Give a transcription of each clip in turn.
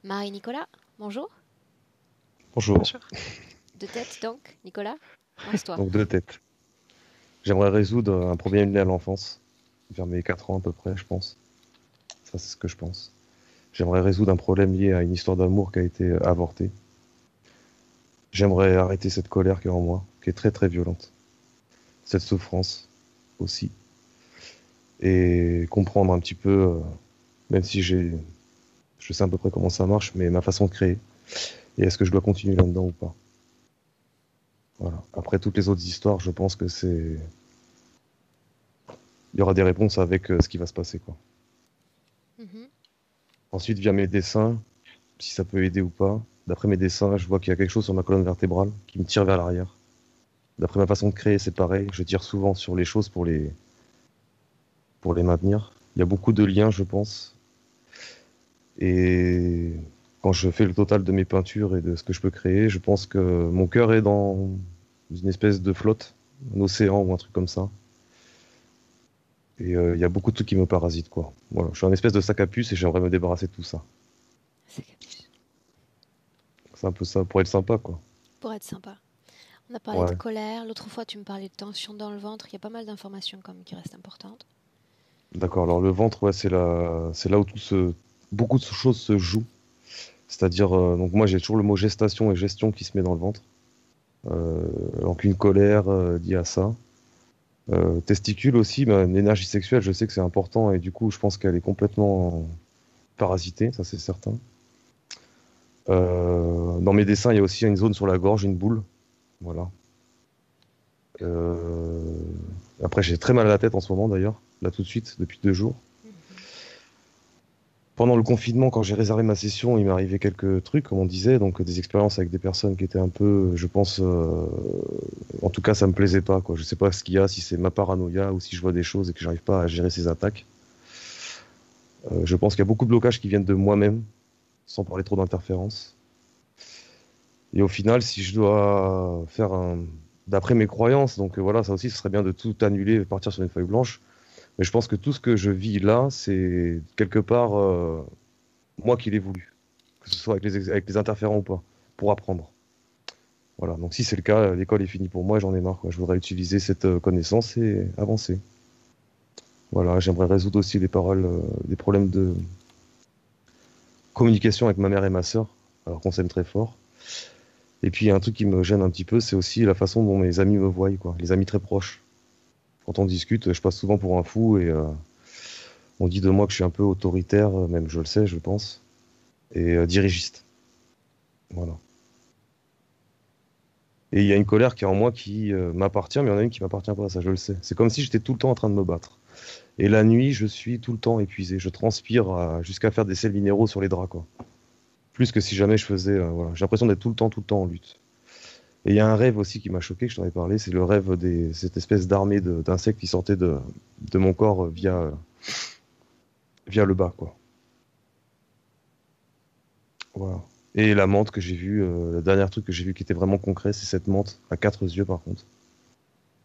Marie-Nicolas, bonjour. Bonjour. Bonjour. Deux têtes donc, Nicolas, lance-toi. Donc deux têtes. J'aimerais résoudre un problème lié à l'enfance, vers mes 4 ans à peu près, je pense. Ça, c'est ce que je pense. J'aimerais résoudre un problème lié à une histoire d'amour qui a été avortée. J'aimerais arrêter cette colère qui est en moi, qui est très très violente. Cette souffrance aussi. Et comprendre un petit peu, même si je sais à peu près comment ça marche, mais ma façon de créer. Et est-ce que je dois continuer là-dedans ou pas? Voilà. Après toutes les autres histoires, je pense que il y aura des réponses avec ce qui va se passer, quoi. Mhm. Ensuite, via mes dessins, si ça peut aider ou pas. D'après mes dessins, je vois qu'il y a quelque chose sur ma colonne vertébrale qui me tire vers l'arrière. D'après ma façon de créer, c'est pareil. Je tire souvent sur les choses pour les maintenir. Il y a beaucoup de liens, je pense. Et quand je fais le total de mes peintures et de ce que je peux créer, je pense que mon cœur est dans une espèce de flotte, un océan ou un truc comme ça. Et il y a beaucoup de trucs qui me parasitent, quoi. Voilà, je suis un espèce de sac à puce et j'aimerais me débarrasser de tout ça. C'est capiche. C'est un peu ça, pour être sympa, quoi. Pour être sympa. On a parlé de Ouais. colère, l'autre fois tu me parlais de tension dans le ventre, il y a pas mal d'informations comme qui restent importantes. D'accord. Alors le ventre, ouais, c'est là où beaucoup de choses se jouent. C'est-à-dire, donc moi j'ai toujours le mot gestation et gestion qui se met dans le ventre. Donc une colère liée à ça. Testicules aussi, bah, une énergie sexuelle, je sais que c'est important et du coup je pense qu'elle est complètement parasitée, ça c'est certain. Dans mes dessins, il y a aussi une zone sur la gorge, une boule. Voilà. Euh, Après j'ai très mal à la tête en ce moment d'ailleurs, là tout de suite, depuis 2 jours. Mhm. Pendant le confinement, quand j'ai réservé ma session, il m'est arrivé quelques trucs, comme on disait, donc des expériences avec des personnes qui étaient un peu, je pense, en tout cas, ça me plaisait pas, quoi. Je sais pas ce qu'il y a, si c'est ma paranoïa ou si je vois des choses et que j'arrive pas à gérer ces attaques. Je pense qu'il y a beaucoup de blocages qui viennent de moi-même, sans parler trop d'interférences. Et au final, si je dois faire d'après mes croyances, donc voilà, ça aussi, ce serait bien de tout annuler et partir sur une feuille blanche. Mais je pense que tout ce que je vis là, c'est quelque part moi qui l'ai voulu, que ce soit avec les interférents ou pas, pour apprendre. Voilà, donc si c'est le cas, l'école est finie pour moi, j'en ai marre, quoi. Je voudrais utiliser cette connaissance et avancer. Voilà, j'aimerais résoudre aussi des problèmes de communication avec ma mère et ma sœur, alors qu'on s'aime très fort. Et puis il y a un truc qui me gêne un petit peu, c'est aussi la façon dont mes amis me voient, quoi. Les amis très proches. Quand on discute, je passe souvent pour un fou et on dit de moi que je suis un peu autoritaire, même je le sais, je pense, et dirigiste. Voilà. Et il y a une colère qui est en moi qui m'appartient, mais il y en a une qui m'appartient pas, ça je le sais. C'est comme si j'étais tout le temps en train de me battre. Et la nuit, je suis tout le temps épuisé. Je transpire jusqu'à faire des sels minéraux sur les draps, quoi. Plus que si jamais je faisais. Voilà. J'ai l'impression d'être tout le temps en lutte. Et il y a un rêve aussi qui m'a choqué, que je t'en ai parlé, c'est le rêve cette espèce d'armée d'insectes qui sortaient de mon corps Mhm. via le bas, quoi. Voilà. Et la menthe que j'ai vue, le dernier truc que j'ai vu qui était vraiment concret, c'est cette menthe à 4 yeux, par contre.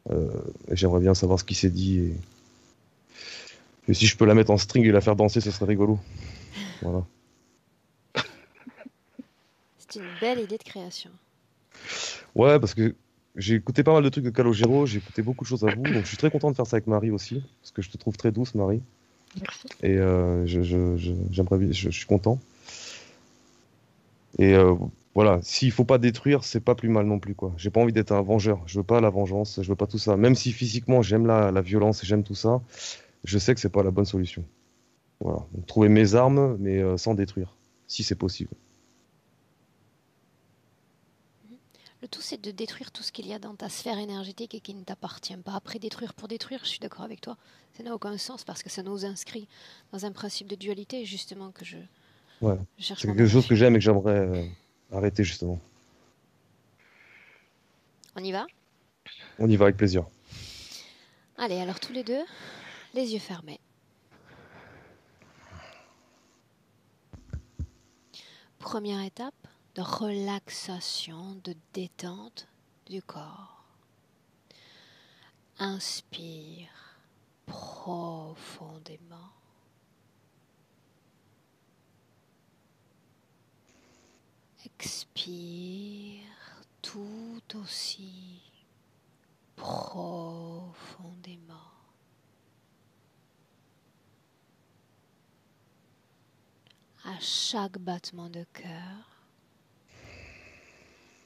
Et j'aimerais bien savoir ce qui s'est dit. Et si je peux la mettre en string et la faire danser, ce serait rigolo. Voilà. C'est une belle idée de création. Ouais, parce que j'ai écouté pas mal de trucs de Calogero, j'ai écouté beaucoup de choses à vous, donc je suis très content de faire ça avec Marie aussi, parce que je te trouve très douce, Marie, Merci. et j'aimerais, je suis content. Et voilà, s'il faut pas détruire, c'est pas plus mal non plus, quoi. J'ai pas envie d'être un vengeur, je veux pas la vengeance, je veux pas tout ça. Même si physiquement j'aime la violence et j'aime tout ça, je sais que c'est pas la bonne solution. Voilà. Donc, trouver mes armes, mais sans détruire, si c'est possible. Mhm. Le tout, c'est de détruire tout ce qu'il y a dans ta sphère énergétique et qui ne t'appartient pas. Après, détruire pour détruire, je suis d'accord avec toi. Ça n'a aucun sens parce que ça nous inscrit dans un principe de dualité, justement, que Ouais. je cherche C'est quelque moi-même à chose que fuir. j'aime et que j'aimerais arrêter, justement. On y va? On y va avec plaisir. Allez, alors tous les deux, les yeux fermés. Première étape de relaxation, de détente du corps. Inspire profondément. Expire tout aussi profondément. À chaque battement de cœur,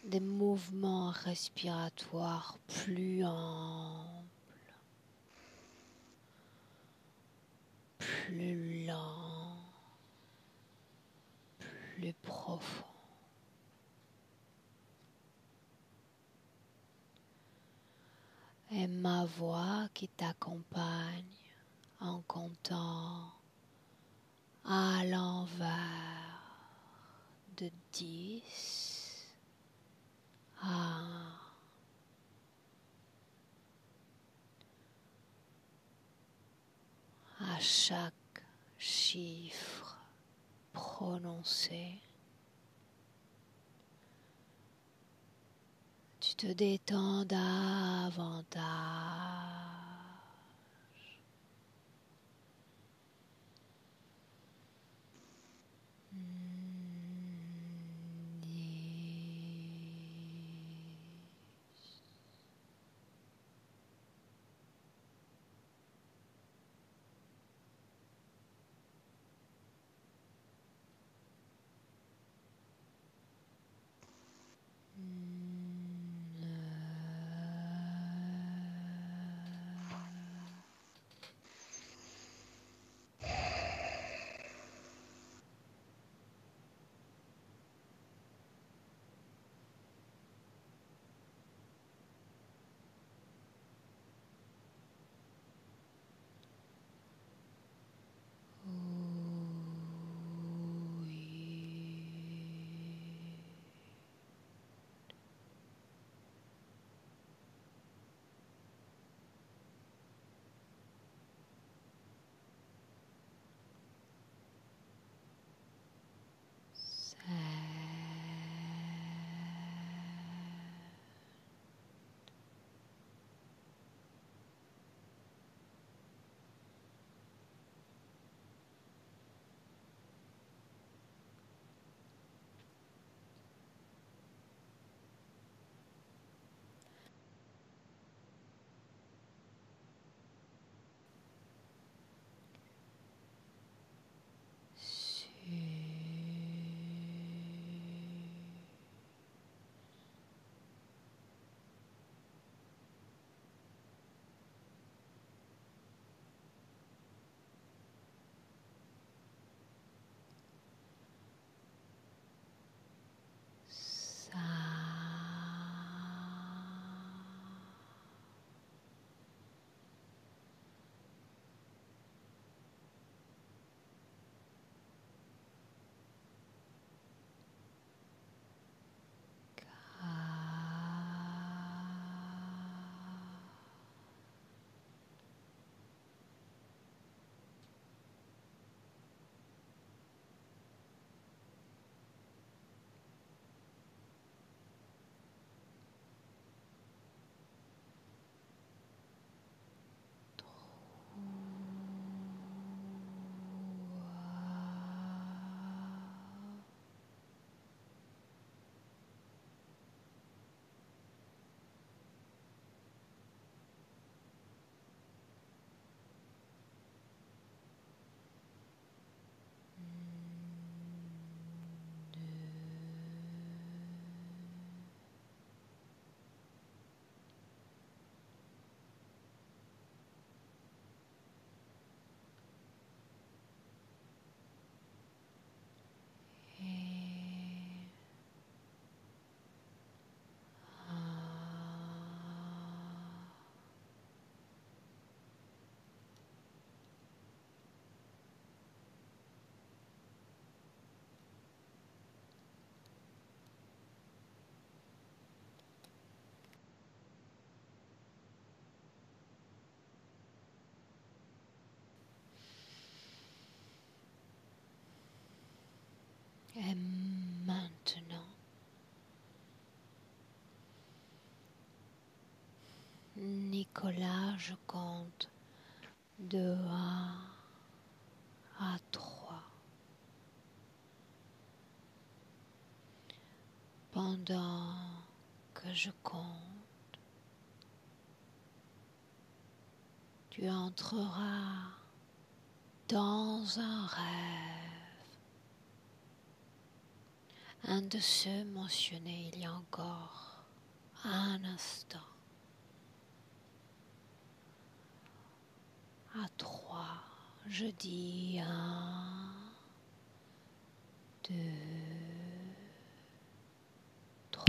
des mouvements respiratoires plus amples, plus lents, plus profonds. Et ma voix qui t'accompagne en comptant à l'envers de 10 à 1. À chaque chiffre prononcé, tu te détends davantage. 1. Et maintenant, Nicolas, je compte de 1 à 3. pendant que je compte, tu entreras dans un rêve, un de ceux mentionnés il y a encore un instant. À 3, je dis 1, 2, 3.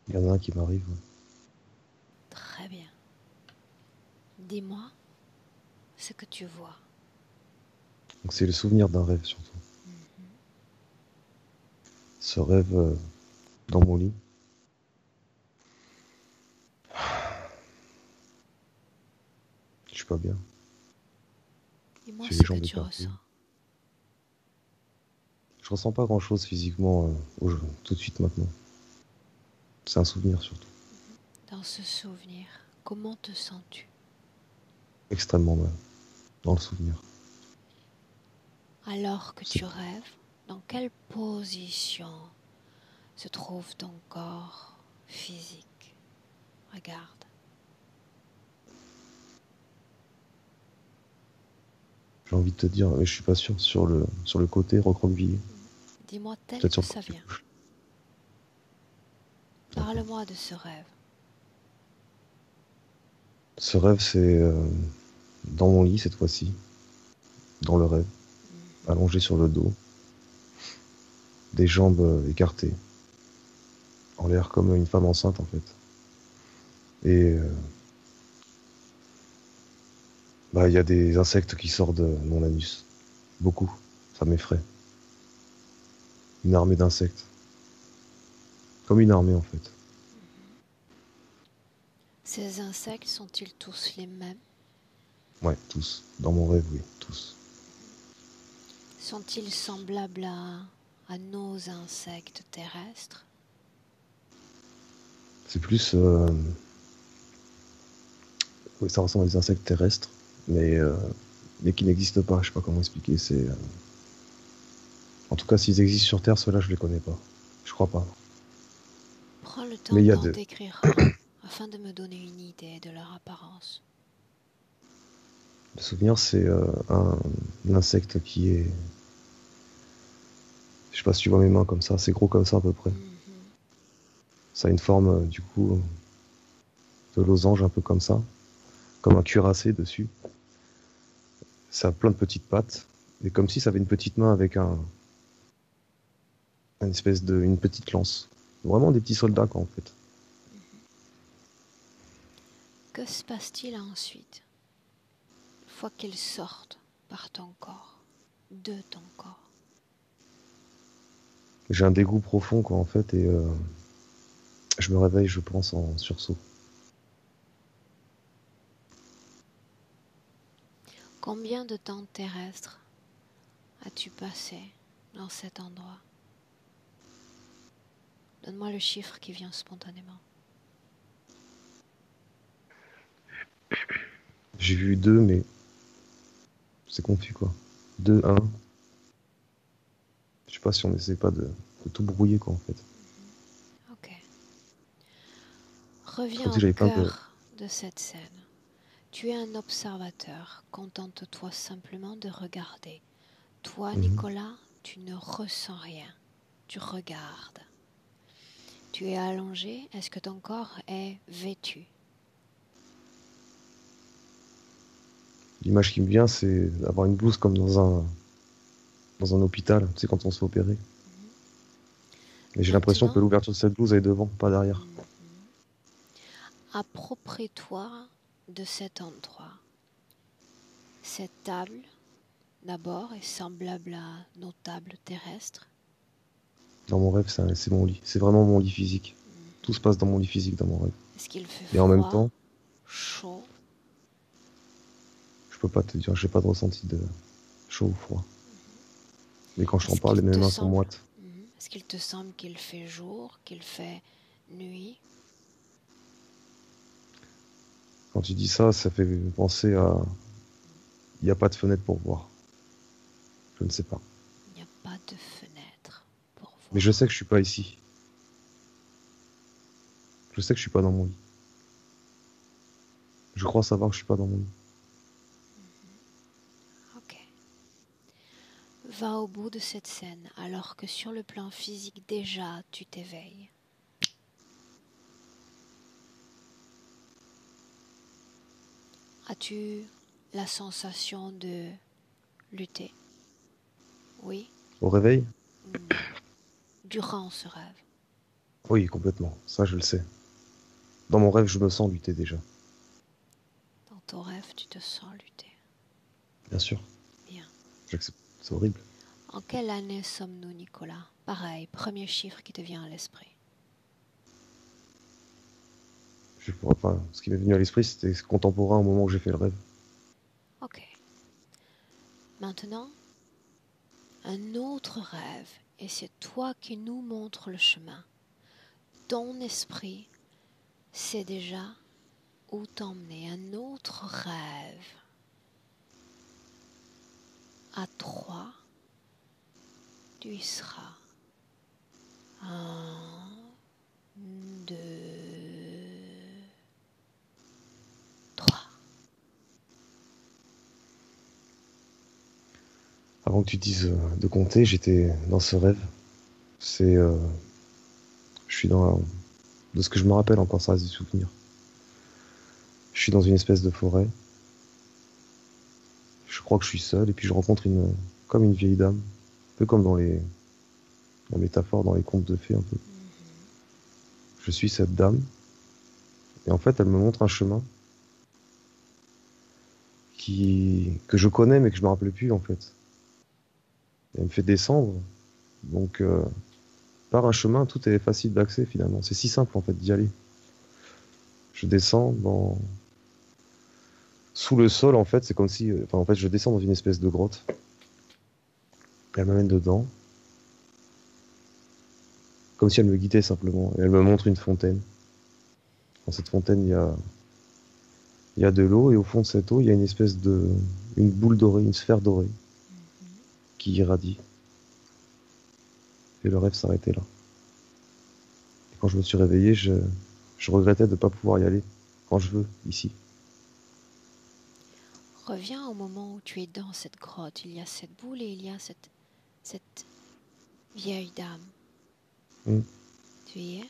Il y en a un qui m'arrive. Très bien. Dis-moi ce que tu vois. Donc c'est le souvenir d'un rêve surtout. Ce rêve dans mon lit. Je suis pas bien. Dis-moi J'ai ce les que jambes tu écartées. ressens. Je ressens pas grand chose physiquement tout de suite maintenant. C'est un souvenir surtout. Dans ce souvenir, comment te sens-tu? Extrêmement mal. Dans le souvenir. Alors que C'est tu rêves, dans quelle position se trouve ton corps physique? Regarde. J'ai envie de te dire, mais je suis pas sûr, sur le côté recroquevillé. Dis-moi tel Peut-être que sur le ça côté vient. gauche. D'accord. Parle-moi de ce rêve. Ce rêve, c'est dans mon lit cette fois-ci, dans le rêve, allongé sur le dos, des jambes écartées, en l'air comme une femme enceinte en fait. Et bah il y a des insectes qui sortent de mon anus, beaucoup, ça m'effraie. Une armée d'insectes, comme une armée en fait. Ces insectes sont-ils tous les mêmes? Ouais, tous, dans mon rêve, oui, tous. Sont-ils semblables à nos insectes terrestres? C'est plus, oui, ça ressemble à des insectes terrestres, mais qui n'existent pas. Je sais pas comment expliquer. En tout cas, s'ils existent sur Terre, ceux-là, je les connais pas. Je crois pas. Prends le Mais temps il y a d'en de... décrire un afin de me donner une idée de leur apparence. Le souvenir, c'est un insecte qui est... Je sais pas si tu vois mes mains comme ça. C'est gros comme ça à peu près. Ça a une forme, du coup, de losange un peu comme ça. Comme un cuirassé dessus. Ça a plein de petites pattes. Et comme si ça avait une petite main avec une petite lance. Vraiment des petits soldats, quoi, en fait. Que se passe-t-il ensuite, une fois qu'ils sortent par ton corps, de ton corps? J'ai un dégoût profond, quoi, en fait, et je me réveille, je pense, en sursaut. Combien de temps terrestre as-tu passé dans cet endroit? Donne-moi le chiffre qui vient spontanément. J'ai vu 2, mais c'est confus, quoi. 2, 1. Je sais pas si on essaie pas de tout brouiller, quoi, en fait. Ok. C'est comme Reviens si au j'avais plein de... cœur de cette scène. Tu es un observateur. Contente-toi simplement de regarder. Toi, Mhm. Nicolas, tu ne ressens rien. Tu regardes. Tu es allongé. Est-ce que ton corps est vêtu? L'image qui me vient, c'est d'avoir une blouse comme dans un hôpital, tu sais, quand on se fait opérer. Et j'ai l'impression que Maintenant, l'ouverture de cette blouse est devant, pas derrière. approprie-toi de cet endroit. Cette table, d'abord, est semblable à nos tables terrestres. Dans mon rêve, c'est mon lit. C'est vraiment mon lit physique. Tout se passe dans mon lit physique, dans mon rêve. Est-ce qu'il fait Et en même froid, temps, chaud? je peux pas te dire, j'ai pas de ressenti de chaud ou froid. Mais quand je t'en Est-ce parle, qu'il mes te mains sont semble, moites. est-ce qu'il te semble qu'il fait jour, qu'il fait nuit? Quand tu dis ça, ça fait penser à... Il n'y a pas de fenêtre pour voir. Je ne sais pas. Il n'y a pas de fenêtre pour Mais je sais voir. que je suis pas ici. Je sais que je suis pas dans mon lit. Je crois savoir que je suis pas dans mon lit. Ok. Va au bout de cette scène alors que sur le plan physique déjà tu t'éveilles. As-tu la sensation de lutter? Oui? Au réveil? Non. Durant ce rêve. Oui, complètement. Ça, je le sais. Dans mon rêve, je me sens lutter déjà. Dans ton rêve, tu te sens lutter. Bien sûr. Bien. J'accepte. C'est horrible. En quelle année sommes-nous, Nicolas? Pareil, premier chiffre qui te vient à l'esprit. Je pourrais pas. Ce qui m'est venu à l'esprit, c'était contemporain au moment où j'ai fait le rêve. Ok. Maintenant, un autre rêve, et c'est toi qui nous montres le chemin. Ton esprit sait déjà où t'emmener. Un autre rêve. À 3, tu y seras. 1, 2, 3. Avant que tu dises de compter, j'étais dans ce rêve. C'est, je suis dans, de ce que je me rappelle encore, ça reste des souvenirs. Je suis dans une espèce de forêt. Je crois que je suis seul et puis je rencontre comme une vieille dame, un peu comme dans la métaphore, dans les contes de fées un peu. Je suis cette dame et en fait, elle me montre un chemin que je connais mais que je me rappelle plus en fait. Et elle me fait descendre, donc par un chemin, tout est facile d'accès finalement. C'est si simple en fait d'y aller. Je descends sous le sol en fait, c'est comme si, enfin en fait, je descends dans une espèce de grotte. Elle m'amène dedans, comme si elle me guidait simplement. Et elle me montre une fontaine. Dans cette fontaine, il y a de l'eau et au fond de cette eau, il y a une boule dorée, une sphère dorée qui irradie. Et le rêve s'arrêtait là. Et quand je me suis réveillé, je regrettais de ne pas pouvoir y aller quand je veux, ici. Reviens au moment où tu es dans cette grotte. Il y a cette boule et il y a cette vieille dame. Hmm, Tu y es?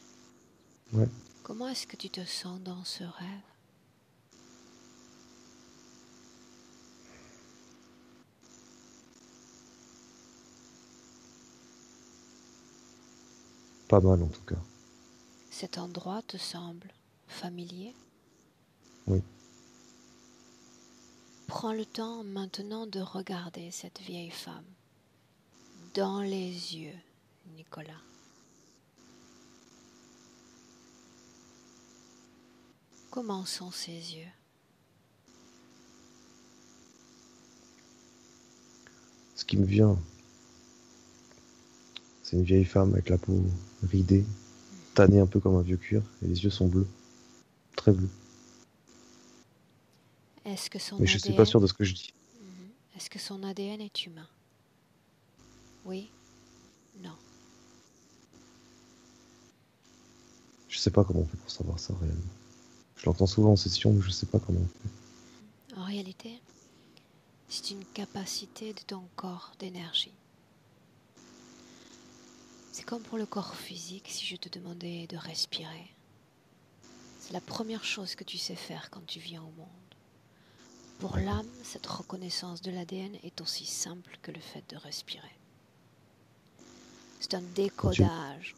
ouais. Comment est-ce que tu te sens dans ce rêve? Pas mal en tout cas. Cet endroit te semble familier? Oui. Prends le temps maintenant de regarder cette vieille femme dans les yeux, Nicolas. Comment sont ses yeux? Ce qui me vient, c'est une vieille femme avec la peau ridée, tannée un peu comme un vieux cuir, et les yeux sont bleus, très bleus. Est-ce que son Mais je suis pas sûr ADN, de ce que je dis. est-ce que son ADN est humain? Oui? Non. Je sais pas comment on fait pour savoir ça réellement. Je l'entends souvent en session, mais je sais pas comment on fait. En réalité, c'est une capacité de ton corps d'énergie. C'est comme pour le corps physique, si je te demandais de respirer. C'est la première chose que tu sais faire quand tu viens au monde. Pour l'âme, cette reconnaissance de l'ADN est aussi simple que le fait de respirer. C'est un Quand tu... décodage.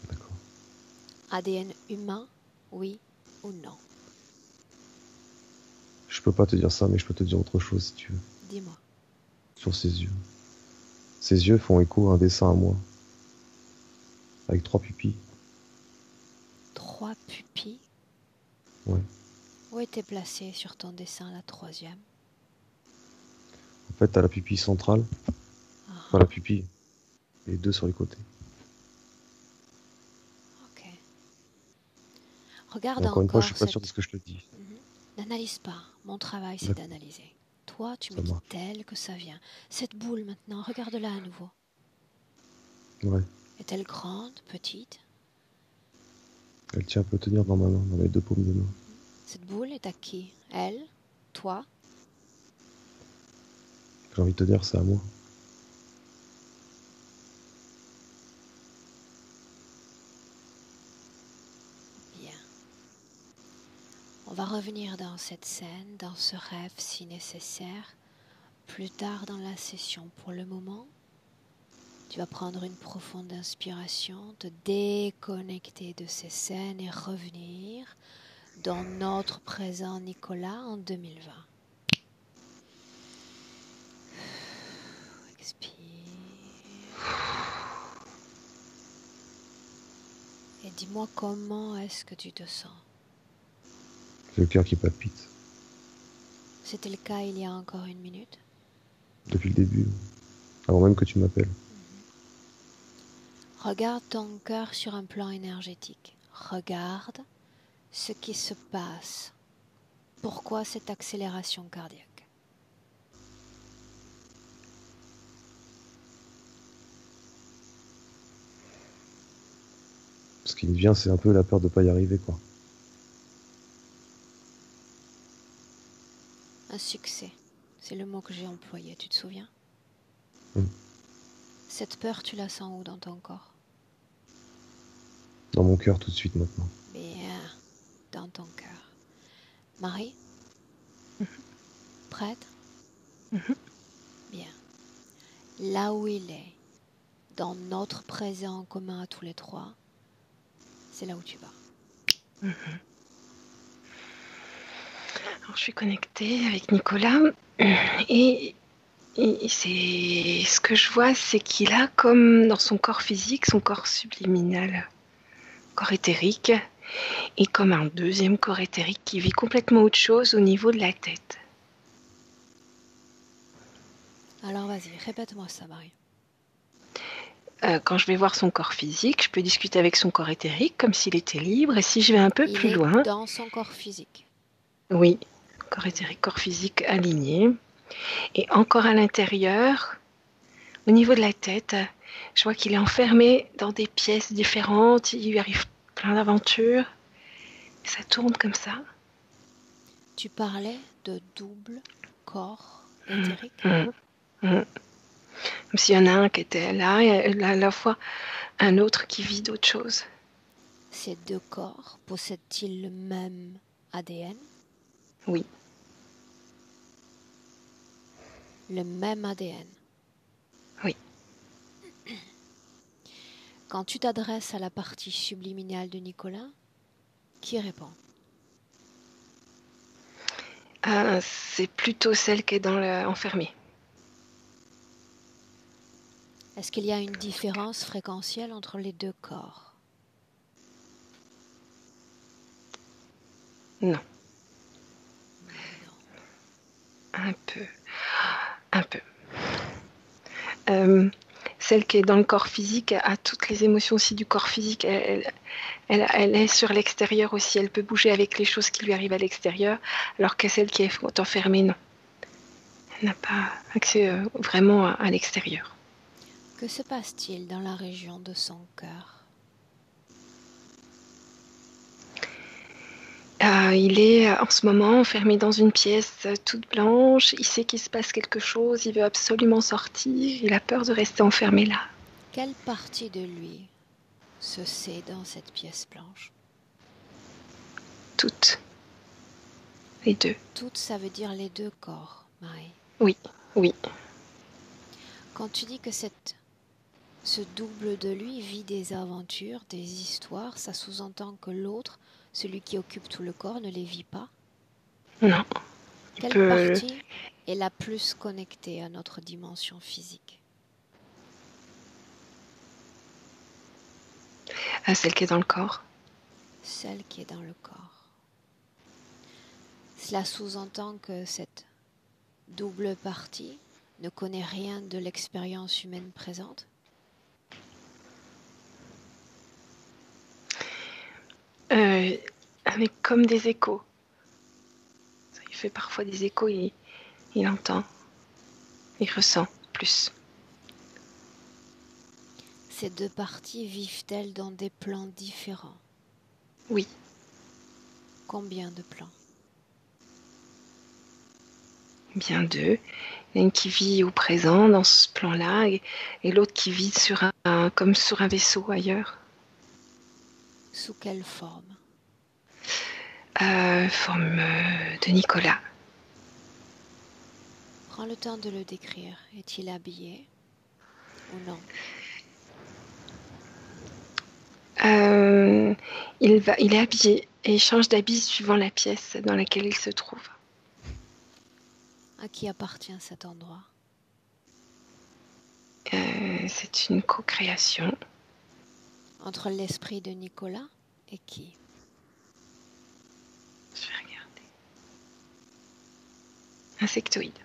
D'accord. ADN humain, oui ou non? Je peux pas te dire ça, mais je peux te dire autre chose si tu veux. Dis-moi. Sur ses yeux. Ses yeux font écho à un dessin à moi, avec 3 pupilles. 3 pupilles. Ouais. Où était placée sur ton dessin la troisième? En fait, t'as la pupille centrale, enfin la Ah, pupille, et 2 sur les côtés. ok. Et Regarde encore une fois, je suis encore pas sûr de cette... ce que je te dis. N'analyse pas. Mon travail, c'est D'accord, d'analyser. Toi, tu me ça dis marche. tel que ça vient. Cette boule, maintenant, regarde-la à nouveau. Ouais. Est-elle grande, petite? Elle tient à peu tenir dans ma main, dans les deux paumes de main. Cette boule est à qui? Elle? Toi? J'ai envie de te dire, c'est à moi. Bien. On va revenir dans cette scène, dans ce rêve si nécessaire, plus tard dans la session. Pour le moment, tu vas prendre une profonde inspiration, te déconnecter de ces scènes et revenir dans notre présent Nicolas en 2020. Expire. Et dis-moi comment est-ce que tu te sens. J'ai le cœur qui palpite. C'était le cas il y a encore une minute. Depuis le début, avant même que tu m'appelles. Regarde ton cœur sur un plan énergétique. Regarde ce qui se passe. Pourquoi cette accélération cardiaque? Ce qui me vient, c'est un peu la peur de pas y arriver, quoi. Un succès, c'est le mot que j'ai employé, tu te souviens? Mm. Cette peur, tu la sens où dans ton corps? Dans mon cœur tout de suite maintenant. Bien, dans ton cœur. Marie, prête? Bien. Là où il est, dans notre présent commun à tous les trois, c'est là où tu vas. Alors, je suis connectée avec Nicolas et, c'est ce que je vois, c'est qu'il a comme dans son corps physique, son corps subliminal, corps éthérique, et comme un deuxième corps éthérique qui vit complètement autre chose au niveau de la tête. Alors vas-y, répète-moi ça, Marie. Quand je vais voir son corps physique, je peux discuter avec son corps éthérique comme s'il était libre, et si je vais un peu Il plus est loin, dans son corps physique. oui, corps éthérique, corps physique aligné, et encore à l'intérieur, au niveau de la tête, je vois qu'il est enfermé dans des pièces différentes, il lui arrive plein d'aventures, et ça tourne comme ça. Tu parlais de double corps éthérique. Hum, hum. Comme s'il y en a un qui était là, et à la fois un autre qui vit d'autres choses. Ces deux corps possèdent-ils le même ADN? Oui, Le même ADN. oui. Quand tu t'adresses à la partie subliminale de Nicolas, qui répond? C'est plutôt celle qui est dans enfermée. Est-ce qu'il y a une différence fréquentielle entre les deux corps? Non, Non. un peu, un peu. Celle qui est dans le corps physique a toutes les émotions aussi du corps physique. Elle est sur l'extérieur aussi. Elle peut bouger avec les choses qui lui arrivent à l'extérieur, alors que celle qui est enfermée, non. Elle n'a pas accès vraiment à l'extérieur. Que se passe-t-il dans la région de son cœur? Il est en ce moment enfermé dans une pièce toute blanche. Il sait qu'il se passe quelque chose. Il veut absolument sortir. Il a peur de rester enfermé là. Quelle partie de lui se sait dans cette pièce blanche? Toutes. Les deux. Toutes, ça veut dire les deux corps, Marie. Oui, oui. Quand tu dis que ce double de lui vit des aventures, des histoires, ça sous-entend que l'autre, celui qui occupe tout le corps, ne les vit pas? Non. Quelle partie est la plus connectée à notre dimension physique? Celle qui est dans le corps. Celle qui est dans le corps. Cela sous-entend que cette double partie ne connaît rien de l'expérience humaine présente? Avec comme des échos. Il fait parfois des échos et il entend, il ressent plus. Ces deux parties vivent-elles dans des plans différents? Oui, Combien de plans? bien deux. Il y en a une qui vit au présent dans ce plan-là et l'autre qui vit comme sur un vaisseau ailleurs. Sous quelle forme? Forme de Nicolas. Prends le temps de le décrire. Est-il habillé ou non? Il est habillé et il change d'habit suivant la pièce dans laquelle il se trouve. À qui appartient cet endroit? C'est une co-création. Entre l'esprit de Nicolas et qui? Je vais regarder. Insectoïde.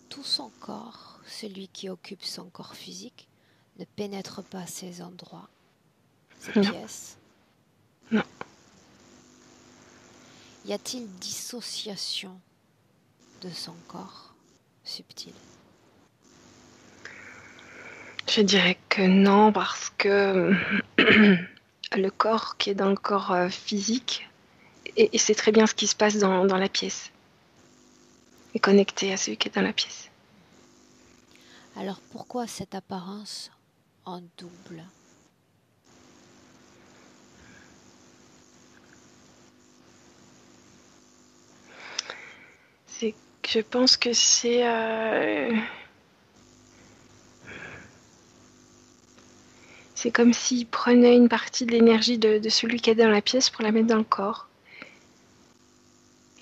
Tout son corps, celui qui occupe son corps physique, ne pénètre pas ces endroits, ces Non. pièces. Non. Y a-t-il dissociation de son corps subtil? Je dirais que non, parce que le corps qui est dans le corps physique, et c'est très bien ce qui se passe dans la pièce, est connecté à celui qui est dans la pièce. Alors pourquoi cette apparence en double? Je pense que c'est comme s'il prenait une partie de l'énergie de celui qui est dans la pièce pour la mettre dans le corps.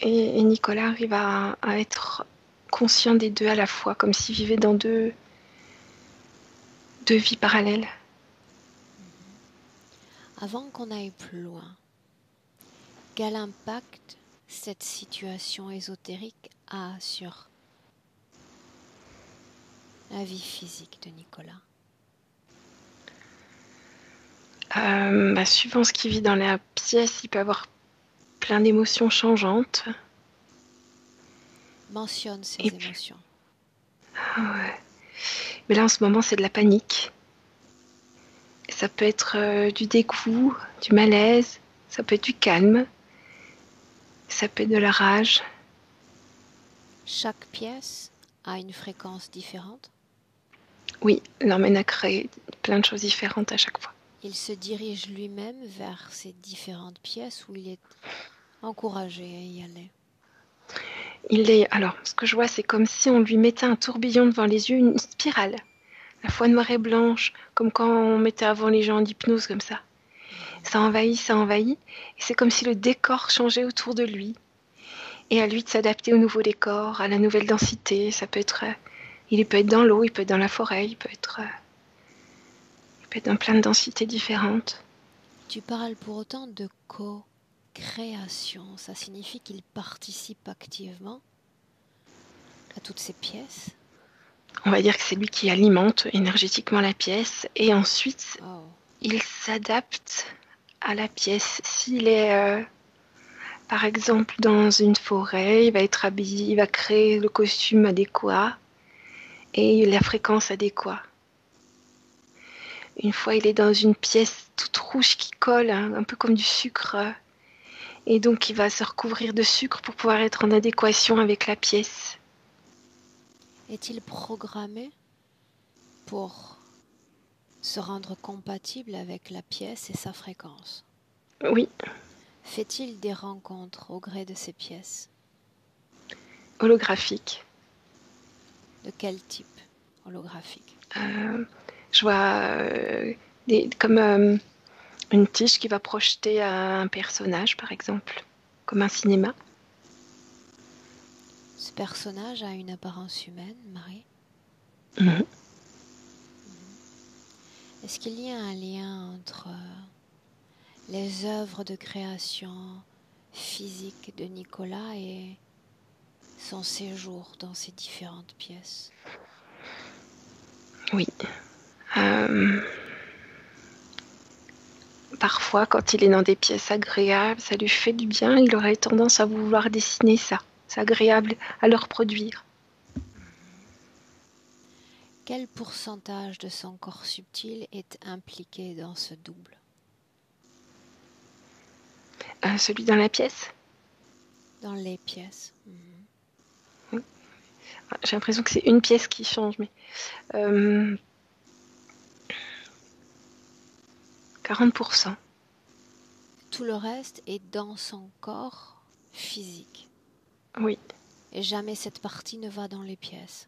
Et Nicolas arrive à être conscient des deux à la fois, comme s'il vivait dans deux vies parallèles. Avant qu'on aille plus loin, quel impact cette situation ésotérique a sur la vie physique de Nicolas? Suivant ce qu'il vit dans la pièce, il peut avoir plein d'émotions changeantes. Mentionne ces Et puis, émotions. ouais. Mais là, en ce moment, c'est de la panique. Ça peut être du dégoût, du malaise, ça peut être du calme, ça peut être de la rage. Chaque pièce a une fréquence différente. Oui, l'emmène à créer plein de choses différentes à chaque fois. Il se dirige lui-même vers ces différentes pièces où il est encouragé à y aller. Alors, ce que je vois, c'est comme si on lui mettait un tourbillon devant les yeux, une spirale, la fois noire et blanche, comme quand on mettait avant les gens en hypnose comme ça. Ça envahit, et c'est comme si le décor changeait autour de lui. Et à lui de s'adapter au nouveau décor, à la nouvelle densité. Il peut être dans l'eau, il peut être dans la forêt, il peut être dans plein de densités différentes. Tu parles pour autant de co-création. Ça signifie qu'il participe activement à toutes ces pièces. On va dire que c'est lui qui alimente énergétiquement la pièce, et ensuite, il s'adapte à la pièce. S'il est, par exemple, dans une forêt, il va être habillé, il va créer le costume adéquat et la fréquence adéquate. Une fois, il est dans une pièce toute rouge qui colle, hein, un peu comme du sucre. Et donc, il va se recouvrir de sucre pour pouvoir être en adéquation avec la pièce. Est-il programmé pour se rendre compatible avec la pièce et sa fréquence? Oui. Fait-il des rencontres au gré de ces pièces? Holographique. De quel type holographique? Je vois comme une tige qui va projeter un personnage, par exemple, comme un cinéma. Ce personnage a une apparence humaine, Marie? Mmh. Est-ce qu'il y a un lien entre les œuvres de création physique de Nicolas et son séjour dans ces différentes pièces? Oui. parfois, quand il est dans des pièces agréables, ça lui fait du bien, il aurait tendance à vouloir dessiner ça. C'est agréable à le reproduire. Quel pourcentage de son corps subtil est impliqué dans ce double? Celui dans la pièce, Dans les pièces. j'ai l'impression que c'est une pièce qui change, mais 40%. Tout le reste est dans son corps physique. Oui, Et jamais cette partie ne va dans les pièces.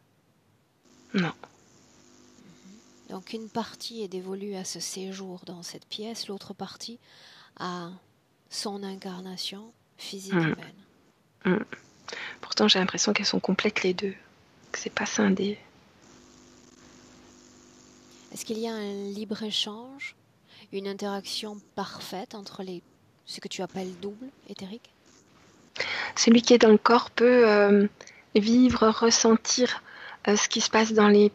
non. Donc une partie est dévolue à ce séjour dans cette pièce, l'autre partie à son incarnation physique humaine. Pourtant, j'ai l'impression qu'elles sont complètes les deux, que c'est pas scindé. Est-ce qu'il y a un libre-échange, une interaction parfaite entre ce que tu appelles double éthérique? Celui qui est dans le corps peut vivre, ressentir ce qui se passe dans les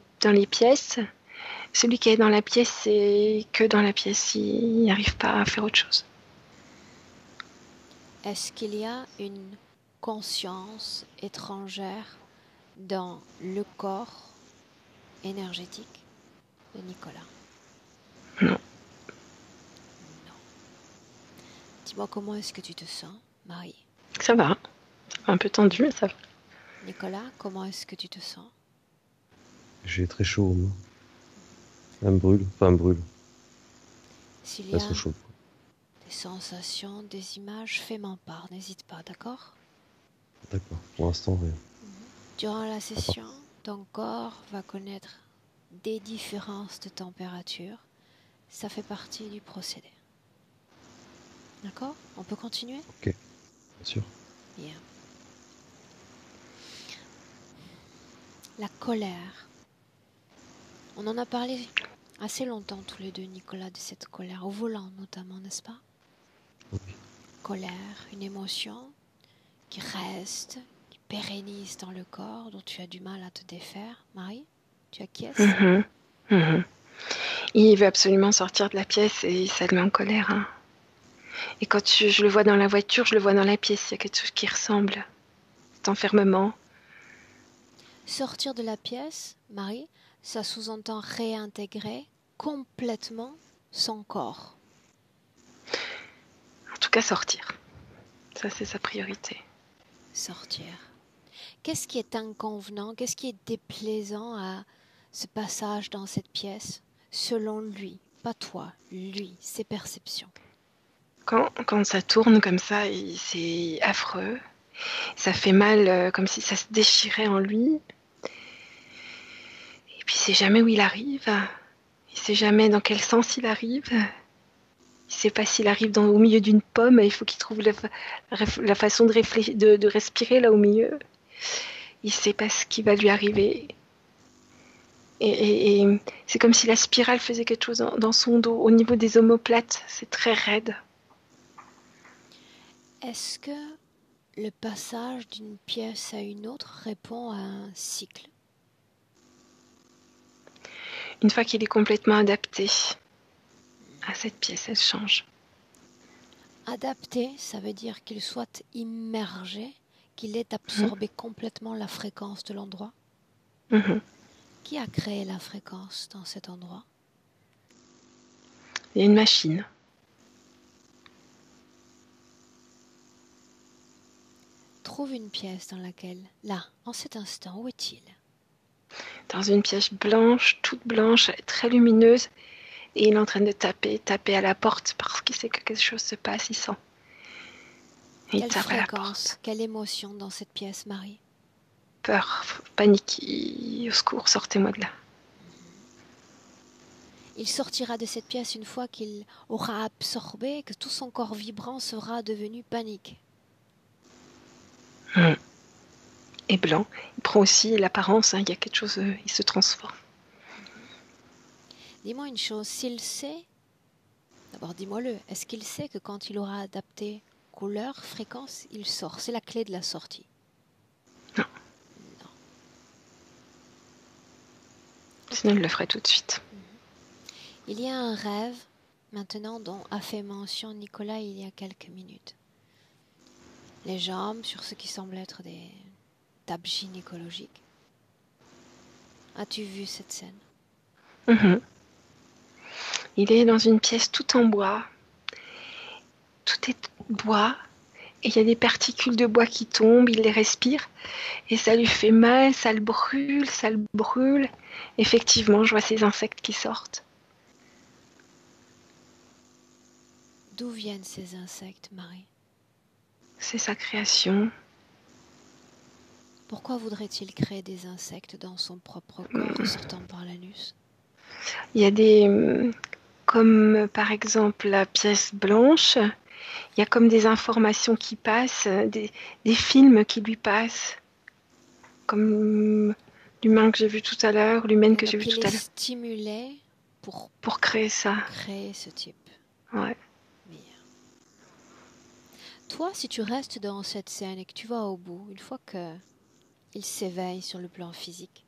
pièces. Celui qui est dans la pièce, c'est que dans la pièce, il n'arrive pas à faire autre chose. Est-ce qu'il y a une conscience étrangère dans le corps énergétique de Nicolas? Non. Non. Dis-moi, comment est-ce que tu te sens, Marie? Ça va. Un peu tendu, mais ça va. Nicolas, comment est-ce que tu te sens? J'ai très chaud, moi. Elle me brûle. Enfin, elle me brûle. S'il y Elle a se chauffe. des sensations, des images, fais-m'en part, n'hésite pas, d'accord? D'accord. Pour l'instant, rien. Durant la session, ton corps va connaître des différences de température. Ça fait partie du procédé. D'accord? On peut continuer? Ok. Bien sûr. Bien. La colère. On en a parlé assez longtemps tous les deux, Nicolas, de cette colère, au volant notamment, n'est-ce pas? Oui. Colère, une émotion qui reste, qui pérennise dans le corps, dont tu as du mal à te défaire. Marie, tu acquiesces? Il veut absolument sortir de la pièce et ça le met en colère. Hein. Et quand je le vois dans la voiture, je le vois dans la pièce. Il y a quelque chose qui ressemble. Cet enfermement. Sortir de la pièce, Marie, ça sous-entend réintégrer complètement son corps. En tout cas, sortir. Ça, c'est sa priorité. Sortir. Qu'est-ce qui est inconvenant, qu'est-ce qui est déplaisant à ce passage dans cette pièce, selon lui, pas toi, lui, ses perceptions? Quand ça tourne comme ça, c'est affreux. Ça fait mal, comme si ça se déchirait en lui. Et puis, il sait jamais où il arrive. Il sait jamais dans quel sens il arrive. Il sait pas s'il arrive au milieu d'une pomme. Il faut qu'il trouve la façon de respirer là au milieu. Il sait pas ce qui va lui arriver. Et c'est comme si la spirale faisait quelque chose dans son dos. Au niveau des omoplates, c'est très raide. Est-ce que le passage d'une pièce à une autre répond à un cycle? Une fois qu'il est complètement adapté à cette pièce, elle change. Adapté, ça veut dire qu'il soit immergé, qu'il ait absorbé complètement la fréquence de l'endroit. Qui a créé la fréquence dans cet endroit? Il y a une machine. Trouve une pièce dans laquelle, là, en cet instant, où est-il? Dans une pièce blanche, toute blanche, très lumineuse. Et il est en train de taper à la porte parce qu'il sait que quelque chose se passe, il sent. Et Quelle il tape à la fréquence, porte. quelle émotion dans cette pièce, Marie? Peur, panique, au secours, sortez-moi de là. Il sortira de cette pièce une fois qu'il aura absorbé, que tout son corps vibrant sera devenu panique. Et blanc, il prend aussi l'apparence, il y a quelque chose, il se transforme. Dis-moi une chose, s'il sait, d'abord dis-moi-le, est-ce qu'il sait que quand il aura adapté couleur, fréquence, il sort? C'est la clé de la sortie. Non. Sinon, il le ferait tout de suite. Il y a un rêve maintenant dont a fait mention Nicolas il y a quelques minutes. Les jambes sur ce qui semble être des tables gynécologiques. As-tu vu cette scène? Mhm. Il est dans une pièce tout en bois. Tout est bois. Et il y a des particules de bois qui tombent, il les respire. Et ça lui fait mal, ça le brûle, ça le brûle. Effectivement, je vois ces insectes qui sortent. D'où viennent ces insectes, Marie? C'est sa création. Pourquoi voudrait-il créer des insectes dans son propre corps ressortant par l'anus? Il y a des... Comme par exemple la pièce blanche, il y a comme des informations qui passent, des films qui lui passent. Comme l'humain que j'ai vu tout à l'heure, l'humaine que Donc j'ai vu il tout est à l'heure. stimulé pour Pour créer ça. créer ce type. Ouais. Mais, toi, si tu restes dans cette scène et que tu vas au bout, une fois que il s'éveille sur le plan physique,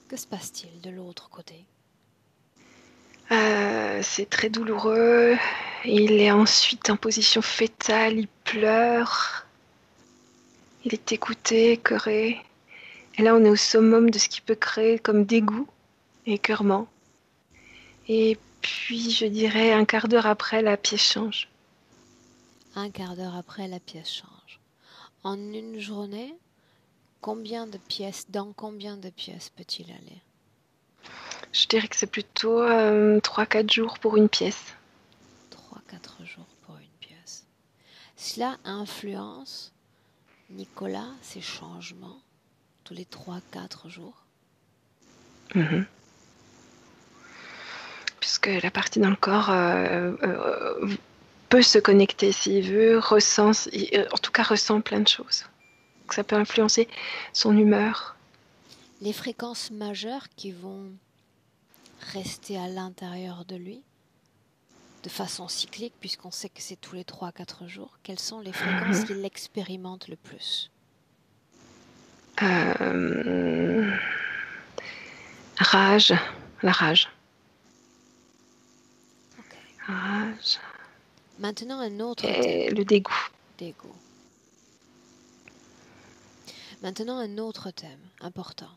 que se passe-t-il de l'autre côté? C'est très douloureux. Il est ensuite en position fétale, il pleure. Il est écouté, écœuré. Et là, on est au summum de ce qu'il peut créer comme dégoût et écœurement. Et puis, je dirais, un quart d'heure après, la pièce change. Un quart d'heure après, la pièce change. En une journée, dans combien de pièces peut-il aller? Je dirais que c'est plutôt 3-4 jours pour une pièce. 3-4 jours pour une pièce. Cela influence Nicolas, ces changements, tous les 3-4 jours. Mhm. Puisque la partie dans le corps peut se connecter s'il veut, en tout cas ressent plein de choses. Donc ça peut influencer son humeur. Les fréquences majeures qui vont rester à l'intérieur de lui, de façon cyclique, puisqu'on sait que c'est tous les 3-4 jours, quelles sont les fréquences qu'il expérimente le plus? Rage, la rage. Ok. Rage Maintenant, un autre et thème le dégoût. d'ego. Maintenant, un autre thème important.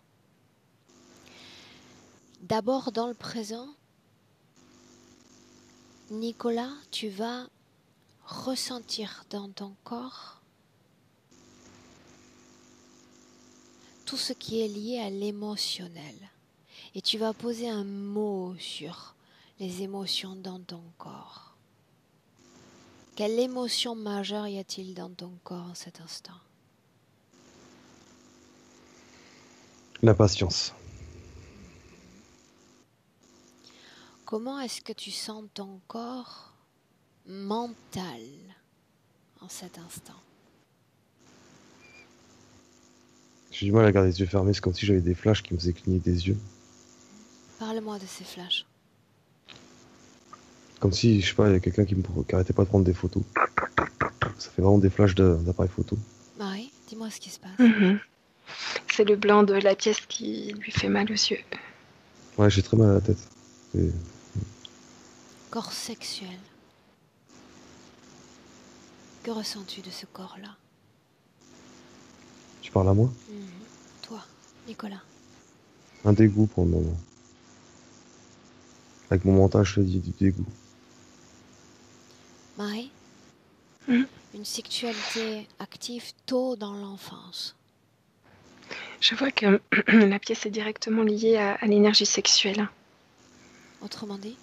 D'abord, dans le présent, Nicolas, tu vas ressentir dans ton corps tout ce qui est lié à l'émotionnel. Et tu vas poser un mot sur les émotions dans ton corps. Quelle émotion majeure y a-t-il dans ton corps en cet instant? La patience. Comment est-ce que tu sens ton corps mental en cet instant? J'ai du mal à garder les yeux fermés, c'est comme si j'avais des flashs qui me faisaient cligner des yeux. Parle-moi de ces flashs. Comme si, je sais pas, il y a quelqu'un qui arrêtait pas de prendre des photos. Ça fait vraiment des flashs d'appareil photo. Marie, dis-moi ce qui se passe. C'est le blanc de la pièce qui lui fait mal aux yeux. Ouais, j'ai très mal à la tête. Et Corps sexuel. Que ressens-tu de ce corps-là? tu parles à moi? Toi, Nicolas. Un dégoût pour le moment. Avec mon mental, je te dis du dégoût. Marie, Mm. une sexualité active tôt dans l'enfance. Je vois que la pièce est directement liée à l'énergie sexuelle. Autrement dit,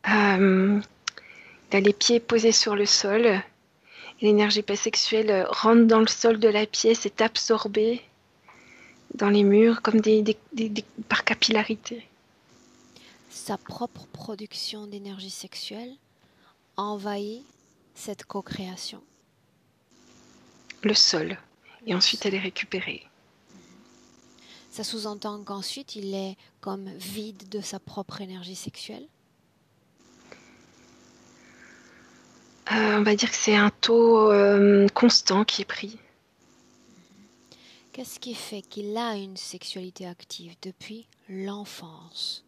Il a les pieds posés sur le sol. Et l'énergie sexuelle rentre dans le sol de la pièce, est absorbée dans les murs comme par capillarité. sa propre production d'énergie sexuelle envahit cette co-création. Le sol. Et ensuite, elle est récupérée. Ça sous-entend qu'ensuite, il est comme vide de sa propre énergie sexuelle. On va dire que c'est un taux constant qui est pris. Qu'est-ce qui fait qu'il a une sexualité active depuis l'enfance?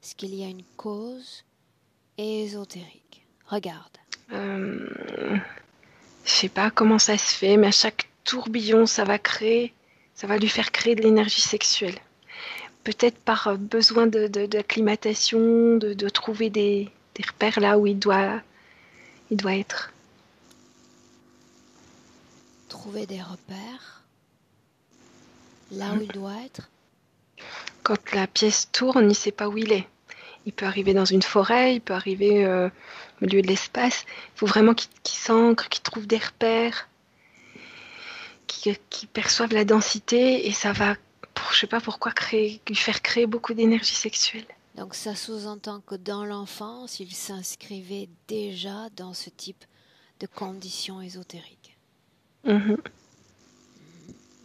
Est-ce qu'il y a une cause, ésotérique. Regarde. Je sais pas comment ça se fait, mais à chaque tourbillon, ça va lui faire créer de l'énergie sexuelle. Peut-être par besoin d'acclimatation, de trouver des repères là où il doit être. Trouver des repères là où il doit être. Quand la pièce tourne, il ne sait pas où il est. Il peut arriver dans une forêt, il peut arriver au milieu de l'espace. Il faut vraiment qu'il s'ancre, qu'il trouve des repères, qu'il perçoive la densité et ça va, je sais pas pourquoi, lui faire créer beaucoup d'énergie sexuelle. Donc ça sous-entend que dans l'enfance, il s'inscrivait déjà dans ce type de conditions ésotériques.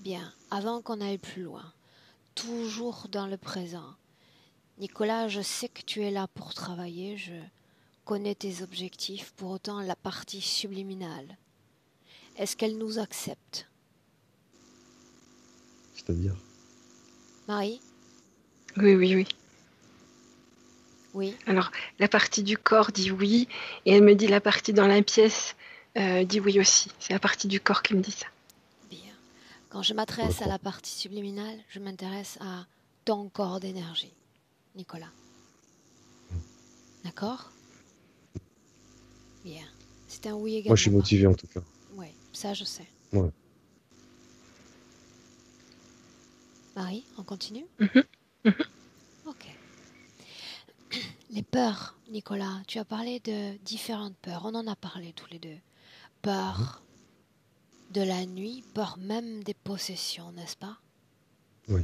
Bien, avant qu'on aille plus loin, toujours dans le présent, Nicolas, je sais que tu es là pour travailler, je connais tes objectifs, pour autant la partie subliminale, est-ce qu'elle nous accepte? C'est-à-dire? Marie? Oui. Oui. Alors, la partie du corps dit oui, et elle me dit la partie dans la pièce dit oui aussi. C'est la partie du corps qui me dit ça. Bien. Quand je m'adresse à la partie subliminale, je m'intéresse à ton corps d'énergie, Nicolas. D'accord? Bien. C'est un oui également. Moi, je suis motivé en tout cas. Oui, ça je sais. Ouais. Marie, on continue? Ok. Les peurs, Nicolas, tu as parlé de différentes peurs. On en a parlé tous les deux. Peur de la nuit, peur même des possessions, n'est-ce pas? Oui.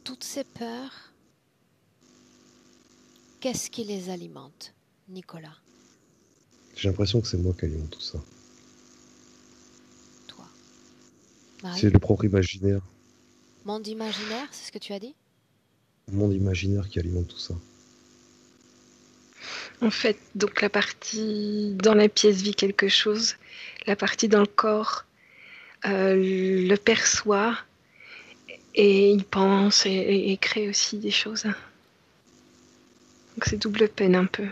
Toutes ces peurs, qu'est-ce qui les alimente, Nicolas? J'ai l'impression que c'est moi qui alimente tout ça. Toi. Marie? C'est le propre imaginaire. Monde imaginaire, c'est ce que tu as dit? Le monde imaginaire qui alimente tout ça. En fait, donc la partie dans la pièce vit quelque chose, la partie dans le corps le perçoit et il pense et crée aussi des choses. Donc c'est double peine un peu.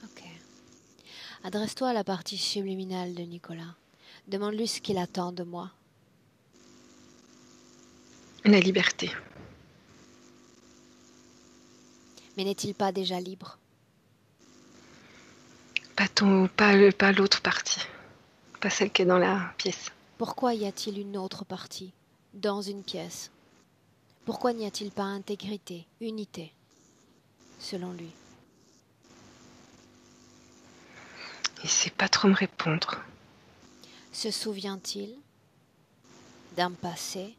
Ok. Adresse-toi à la partie subliminale de Nicolas. Demande-lui ce qu'il attend de moi. La liberté. Mais n'est-il pas déjà libre? Pas l'autre partie. Pas celle qui est dans la pièce. Pourquoi y a-t-il une autre partie dans une pièce? Pourquoi n'y a-t-il pas intégrité, unité, selon lui? Il sait pas trop me répondre. Se souvient-il d'un passé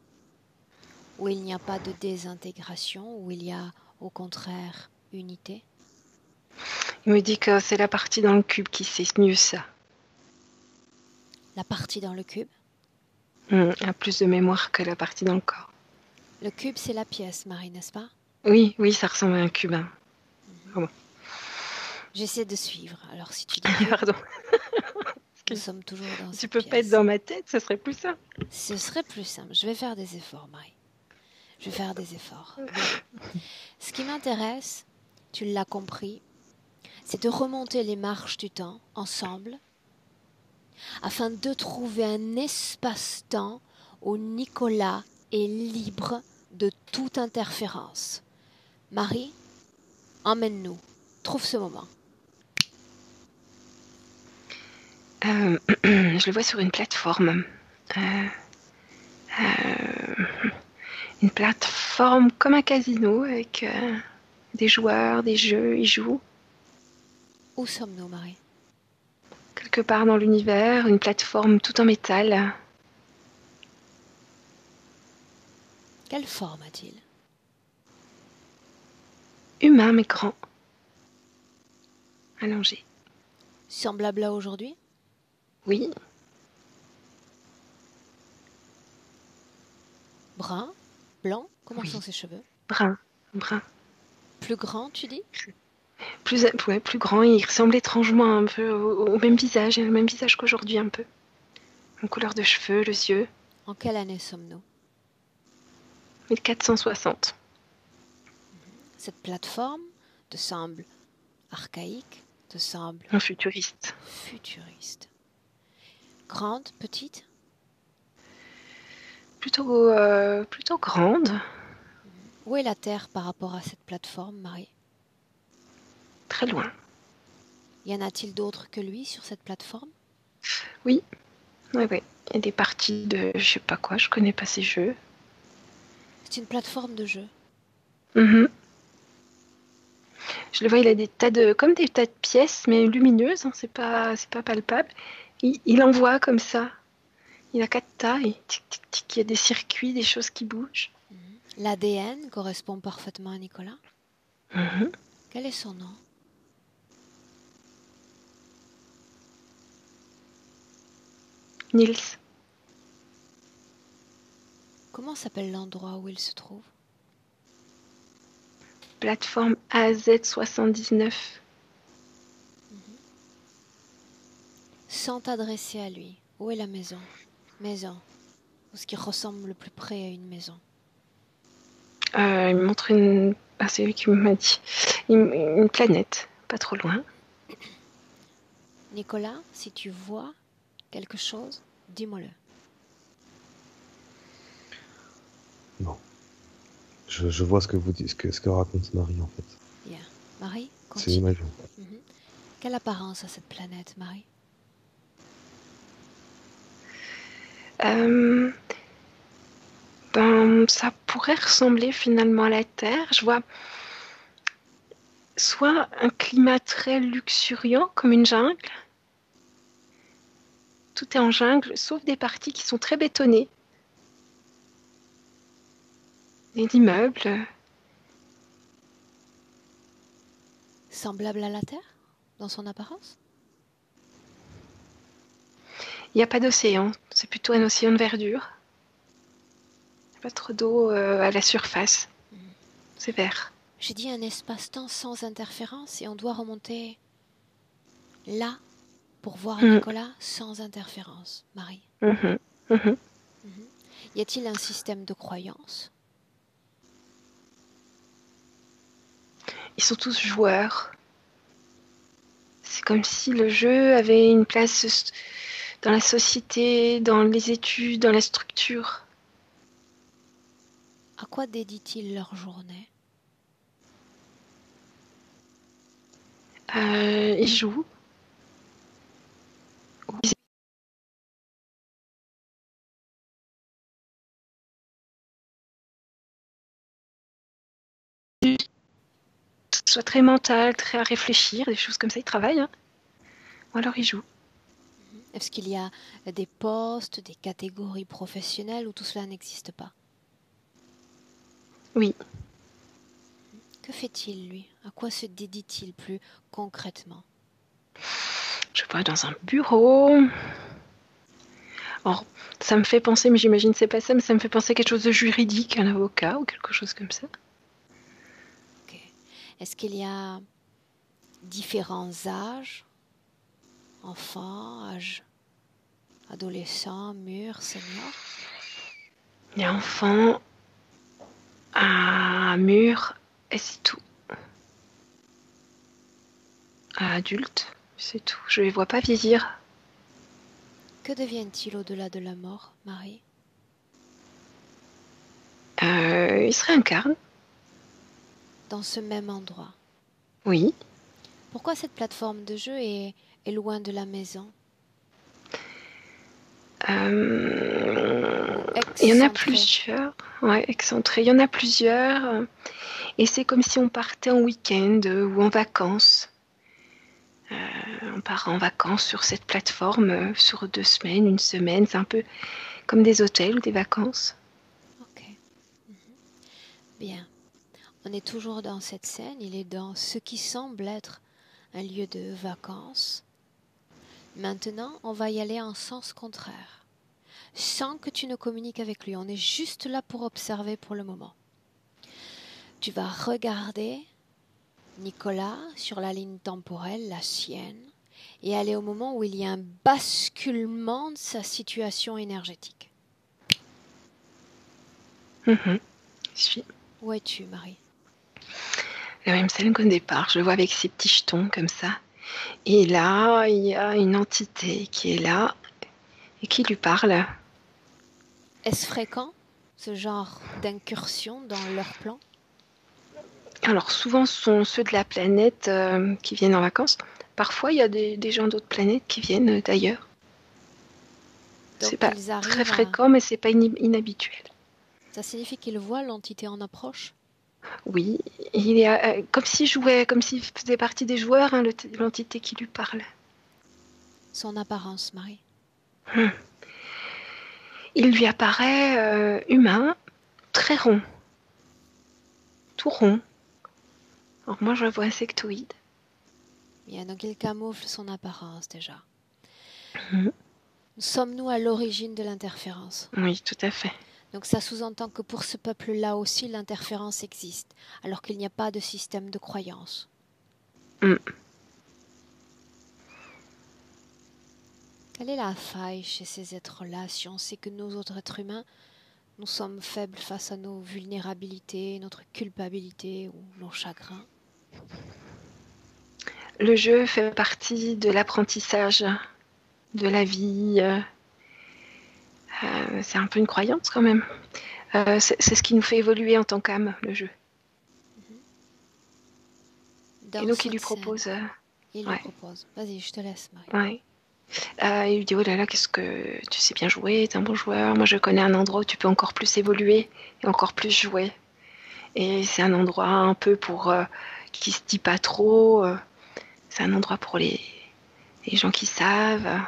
où il n'y a pas de désintégration, où il y a au contraire unité? Il me dit que c'est la partie dans le cube qui sait mieux ça. La partie dans le cube? A plus de mémoire que la partie dans le corps. Le cube, c'est la pièce, Marie, n'est-ce pas? Oui, ça ressemble à un cube. Hein. Bon. J'essaie de suivre. Alors, si tu dis cube, pardon. nous sommes toujours dans cette Tu peux pièce. pas être dans ma tête, ce serait plus simple. Ce serait plus simple. Je vais faire des efforts, Marie. Je vais faire des efforts. Ce qui m'intéresse, tu l'as compris, c'est de remonter les marches du temps ensemble afin de trouver un espace-temps où Nicolas est libre de toute interférence. Marie, emmène-nous. Trouve ce moment. Je le vois sur une plateforme. Une plateforme comme un casino avec des joueurs, des jeux, ils jouent. Où sommes-nous, Marie? Quelque part dans l'univers, une plateforme tout en métal. Quelle forme a-t-il? Humain mais grand. Allongé. Semblable à aujourd'hui? Oui. Brun? Blanc? Comment Oui. sont ses cheveux? Brun. Plus grand, tu dis? Plus grand, il ressemble étrangement un peu au même visage, le même visage qu'aujourd'hui un peu. En couleur de cheveux, les yeux. En quelle année sommes-nous? 1460. Cette plateforme te semble archaïque, te semble Un futuriste. futuriste. Grande, petite? Plutôt grande. Où est la Terre par rapport à cette plateforme, Marie? Très loin. Y en a-t-il d'autres que lui sur cette plateforme? Oui. Oui. Il y a des parties de je sais pas quoi, je connais pas ces jeux. C'est une plateforme de jeu. Mhm. Je le vois, il a comme des tas de pièces, mais lumineuses, hein, c'est pas palpable. Il envoie comme ça. Il a 4 tas et tic, tic, tic, il y a des circuits, des choses qui bougent. L'ADN correspond parfaitement à Nicolas. Mhm. Quel est son nom? Nils, Comment s'appelle l'endroit où il se trouve? plateforme AZ79. Sans t'adresser à lui, où est la maison? Maison. Ou ce qui ressemble le plus près à une maison. Il me montre une. Ah, c'est lui qui m'a dit. Une planète, pas trop loin. Nicolas, si tu vois quelque chose, dis-moi-le. Non. Je vois ce que vous dites, ce que raconte Marie en fait. Bien. Marie, C'est continue. l'image. Quelle apparence a cette planète, Marie? Ça pourrait ressembler finalement à la Terre. Je vois soit un climat très luxuriant, comme une jungle. Tout est en jungle, sauf des parties qui sont très bétonnées. Et d'immeubles. Semblable à la Terre, dans son apparence? Il n'y a pas d'océan, c'est plutôt un océan de verdure. Il n'y a pas trop d'eau à la surface. C'est vert. J'ai dit un espace-temps sans interférence et on doit remonter là pour voir Nicolas sans interférence, Marie. Y a-t-il un système de croyance? Ils sont tous joueurs. C'est comme si le jeu avait une place dans la société, dans les études, dans la structure. À quoi dédient-ils leur journée? Ils jouent. Soit très mental, très à réfléchir, des choses comme ça, ils travaillent. Hein. Ou alors ils jouent. Est-ce qu'il y a des postes, des catégories professionnelles où tout cela n'existe pas? Oui. Que fait-il, lui? À quoi se dédie-t-il plus concrètement? Je vois dans un bureau. Alors, ça me fait penser, mais j'imagine que c'est pas ça, mais ça me fait penser à quelque chose de juridique, un avocat ou quelque chose comme ça. Okay. Est-ce qu'il y a différents âges? Enfants, âge adolescent, mûr, senior? Il y a enfant, un mur, et c'est tout. Un adulte, c'est tout. Je les vois pas vieillir. Que deviennent-ils au-delà de la mort, Marie? Ils se réincarnent. Dans ce même endroit. Oui. Pourquoi cette plateforme de jeu est loin de la maison? Il y en a plusieurs. Ouais, excentrés. Il y en a plusieurs. Et c'est comme si on partait en week-end ou en vacances. On part en vacances sur cette plateforme sur 2 semaines, une semaine. C'est un peu comme des hôtels ou des vacances. Ok. Bien. On est toujours dans cette scène. Il est dans ce qui semble être un lieu de vacances. Maintenant, on va y aller en sens contraire. Sans que tu ne communiques avec lui. On est juste là pour observer pour le moment. Tu vas regarder Nicolas sur la ligne temporelle, la sienne, et aller au moment où il y a un basculement de sa situation énergétique. Je suis. Où es-tu, Marie? le même scène qu'au départ. Je le vois avec ses petits jetons comme ça. Et là, il y a une entité qui est là et qui lui parle. Est-ce fréquent, ce genre d'incursion dans leur plan? Alors souvent, ce sont ceux de la planète qui viennent en vacances. Parfois, il y a des gens d'autres planètes qui viennent d'ailleurs. Donc C'est pas ils très arrivent à... fréquent, mais c'est pas inhabituel. Ça signifie qu'ils voient l'entité en approche? Oui, il est comme s'il jouait, comme s'il faisait partie des joueurs, hein, l'entité qui lui parle. Son apparence, Marie. Il lui apparaît humain, très rond, tout rond. Alors moi, je le vois insectoïde. Bien, donc il camoufle son apparence déjà. Mhm. Sommes-nous à l'origine de l'interférence? Oui, tout à fait. Donc ça sous-entend que pour ce peuple-là aussi, l'interférence existe, alors qu'il n'y a pas de système de croyance. Mm. Quelle est la faille chez ces êtres-là si on sait que nous autres êtres humains, nous sommes faibles face à nos vulnérabilités, notre culpabilité ou nos chagrins? Le jeu fait partie de l'apprentissage de la vie. C'est un peu une croyance quand même. C'est ce qui nous fait évoluer en tant qu'âme, le jeu. Dans Et donc il lui cette scène, propose. il lui Ouais. propose. Vas-y, je te laisse, Marie. Ouais. Il lui dit, oh là là, qu'est-ce que tu sais bien jouer, t'es un bon joueur. Moi, je connais un endroit où tu peux encore plus évoluer et encore plus jouer. Et c'est un endroit un peu pour qui se dit pas trop. C'est un endroit pour les gens qui savent.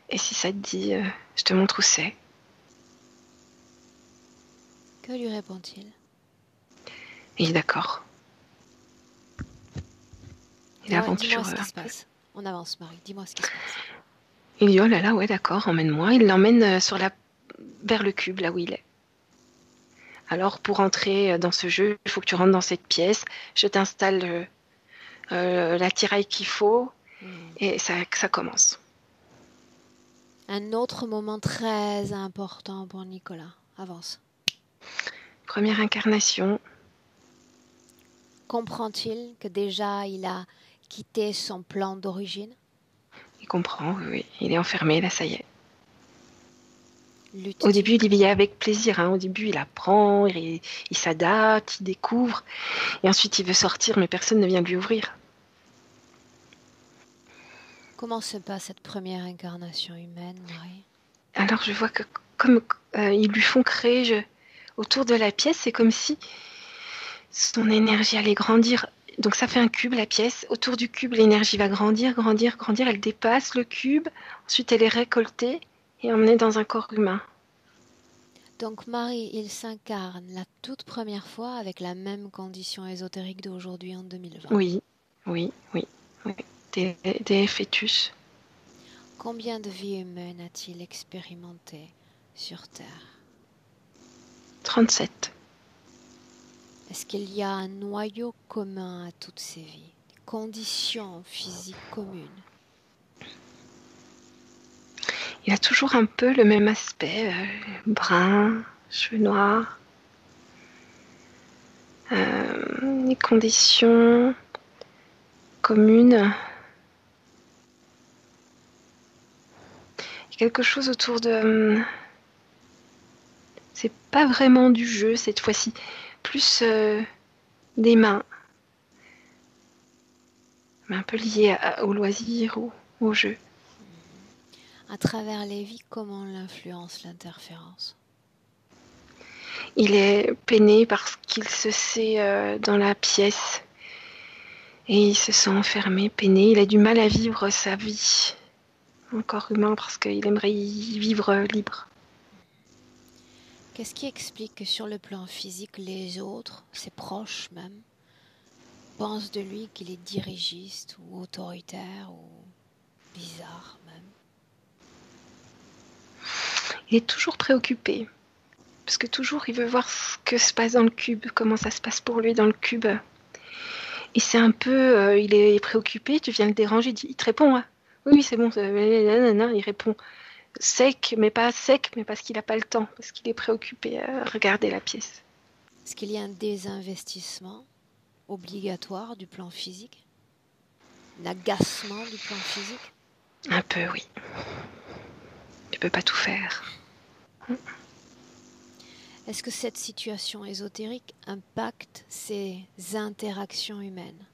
Et si ça te dit, je te montre où c'est. Que lui répond-il? Il est d'accord. Il Dis-moi aventure ce qui un se peu. passe. On avance, Marie. Dis-moi ce qui se passe. Il dit, oh là là, ouais, d'accord, emmène-moi. Il l'emmène vers le cube, là où il est. Alors, pour entrer dans ce jeu, il faut que tu rentres dans cette pièce. Je t'installe l'attirail qu'il faut et ça commence. Un autre moment très important pour Nicolas. Avance. Première incarnation. Comprend-il que déjà il a quitté son plan d'origine? Il comprend, oui, oui. Il est enfermé, là, ça y est. Lutte-t-il? Au début, il y vit avec plaisir. Hein. Au début, il apprend, il s'adapte, il découvre. Et ensuite, il veut sortir, mais personne ne vient lui ouvrir. Comment se passe cette première incarnation humaine, Marie? Alors, je vois que comme ils lui font créer autour de la pièce, c'est comme si son énergie allait grandir. Donc, ça fait un cube, la pièce. Autour du cube, l'énergie va grandir, grandir, grandir. Elle dépasse le cube. Ensuite, elle est récoltée et emmenée dans un corps humain. Donc Marie, il s'incarne la toute première fois avec la même condition ésotérique d'aujourd'hui en 2020. Oui, oui, oui, oui. Des fœtus. Combien de vies humaines a-t-il expérimenté sur Terre? 37. Est-ce qu'il y a un noyau commun à toutes ces vies? Des conditions physiques communes? Il a toujours un peu le même aspect, brun, cheveux noirs. Les conditions communes. Il y a quelque chose autour de... c'est pas vraiment du jeu cette fois-ci, plus des mains. Mais un peu lié au loisir ou au jeu. À travers les vies, comment l'influence l'interférence? Il est peiné parce qu'il se sait dans la pièce et il se sent enfermé, peiné. Il a du mal à vivre sa vie, encore humain, parce qu'il aimerait y vivre libre. Qu'est-ce qui explique que sur le plan physique, les autres, ses proches même, pensent de lui qu'il est dirigiste ou autoritaire ou bizarre même? Il est toujours préoccupé, parce que toujours il veut voir ce que se passe dans le cube, comment ça se passe pour lui dans le cube. Et c'est un peu, il est préoccupé, tu viens le déranger, il te répond, hein. Oui, c'est bon, il répond sec, mais parce qu'il n'a pas le temps, parce qu'il est préoccupé à regarder la pièce. Est-ce qu'il y a un désinvestissement obligatoire du plan physique? Un agacement du plan physique? Un peu, oui. Tu peux pas tout faire. Est-ce que cette situation ésotérique impacte ces interactions humaines?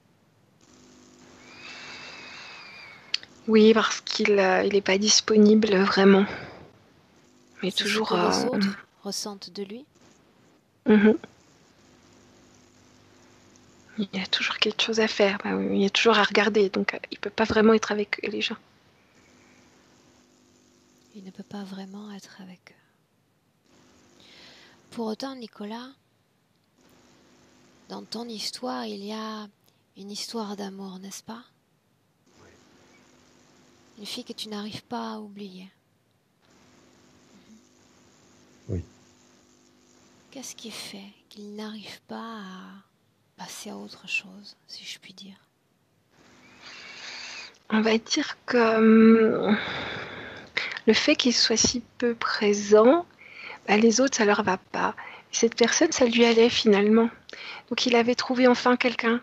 Oui, parce qu'il est pas disponible vraiment. Mais C'est toujours. ce que les autres ressentent de lui? Mhm. Il y a toujours quelque chose à faire. Bah, oui, il y a toujours à regarder. Donc, il peut pas vraiment être avec les gens. Il ne peut pas vraiment être avec eux. Pour autant, Nicolas, dans ton histoire, il y a une histoire d'amour, n'est-ce pas? Une fille que tu n'arrives pas à oublier. Oui. Qu'est-ce qui fait qu'il n'arrive pas à passer à autre chose, si je puis dire? On va dire que le fait qu'il soit si peu présent, bah, les autres, ça leur va pas. Et cette personne, ça lui allait finalement. Donc il avait trouvé enfin quelqu'un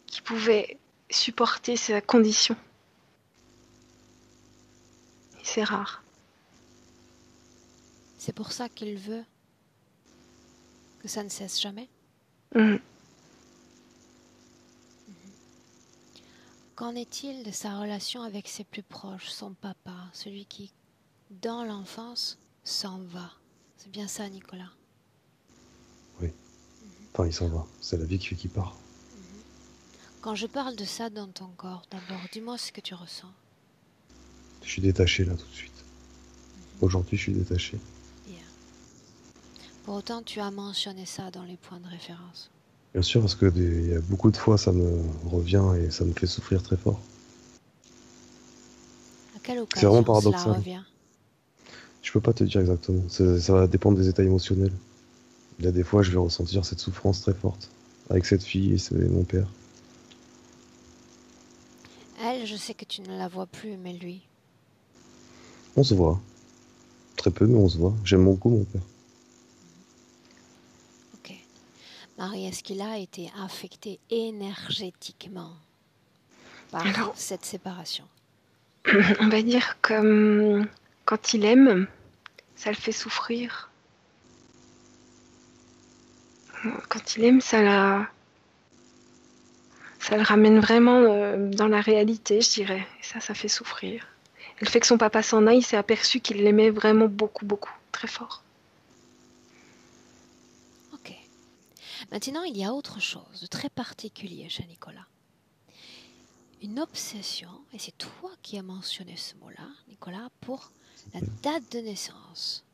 qui pouvait supporter sa condition. Et c'est rare. C'est pour ça qu'il veut que ça ne cesse jamais. Mhm. Qu'en est-il de sa relation avec ses plus proches, son papa, celui qui, dans l'enfance, s'en va? C'est bien ça, Nicolas. Oui. Enfin, il s'en va. C'est la vie qui fait qu'il part. Quand je parle de ça dans ton corps, d'abord, dis-moi ce que tu ressens. Je suis détaché là tout de suite. Aujourd'hui, je suis détaché. Bien. Pour autant, tu as mentionné ça dans les points de référence. Bien sûr, parce que il y a beaucoup de fois, ça me revient et ça me fait souffrir très fort. À quelle C'est vraiment occasion cela paradoxal. revient? Je peux pas te dire exactement. Ça va dépendre des états émotionnels. Il y a des fois, je vais ressentir cette souffrance très forte avec cette fille et mon père. Elle, je sais que tu ne la vois plus, mais lui. On se voit. Très peu, mais on se voit. J'aime beaucoup mon père. Ok. Marie, est-ce qu'il a été affecté énergétiquement par Alors, cette séparation? on va dire que quand il aime, ça le fait souffrir. Quand il aime, ça le ramène vraiment dans la réalité, je dirais. Et ça fait souffrir. Et le fait que son papa s'en aille, il s'est aperçu qu'il l'aimait vraiment beaucoup, beaucoup, très fort. Ok. Maintenant, il y a autre chose de très particulier chez Nicolas. Une obsession, et c'est toi qui as mentionné ce mot-là, Nicolas, pour la date de naissance.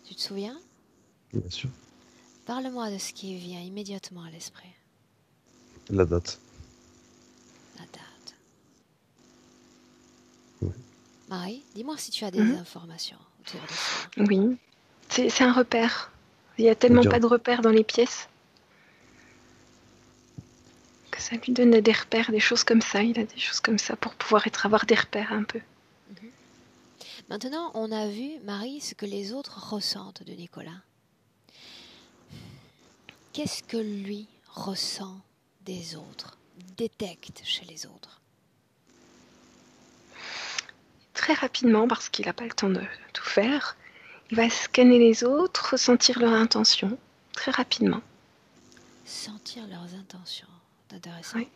Tu te souviens? Bien sûr. Parle-moi de ce qui vient immédiatement à l'esprit. La date. La date. Ouais. Marie, dis-moi si tu as des informations autour de ça. Oui, c'est un repère. Il n'y a tellement Dire- pas de repères dans les pièces que ça lui donne des repères, des choses comme ça. Il a des choses comme ça pour pouvoir avoir des repères un peu. Maintenant, on a vu, Marie, ce que les autres ressentent de Nicolas. Qu'est-ce que lui ressent des autres, détecte chez les autres? Très rapidement, parce qu'il n'a pas le temps de tout faire, il va scanner les autres, ressentir leur intention, très rapidement. Sentir leurs intentions. C'est intéressant. Oui.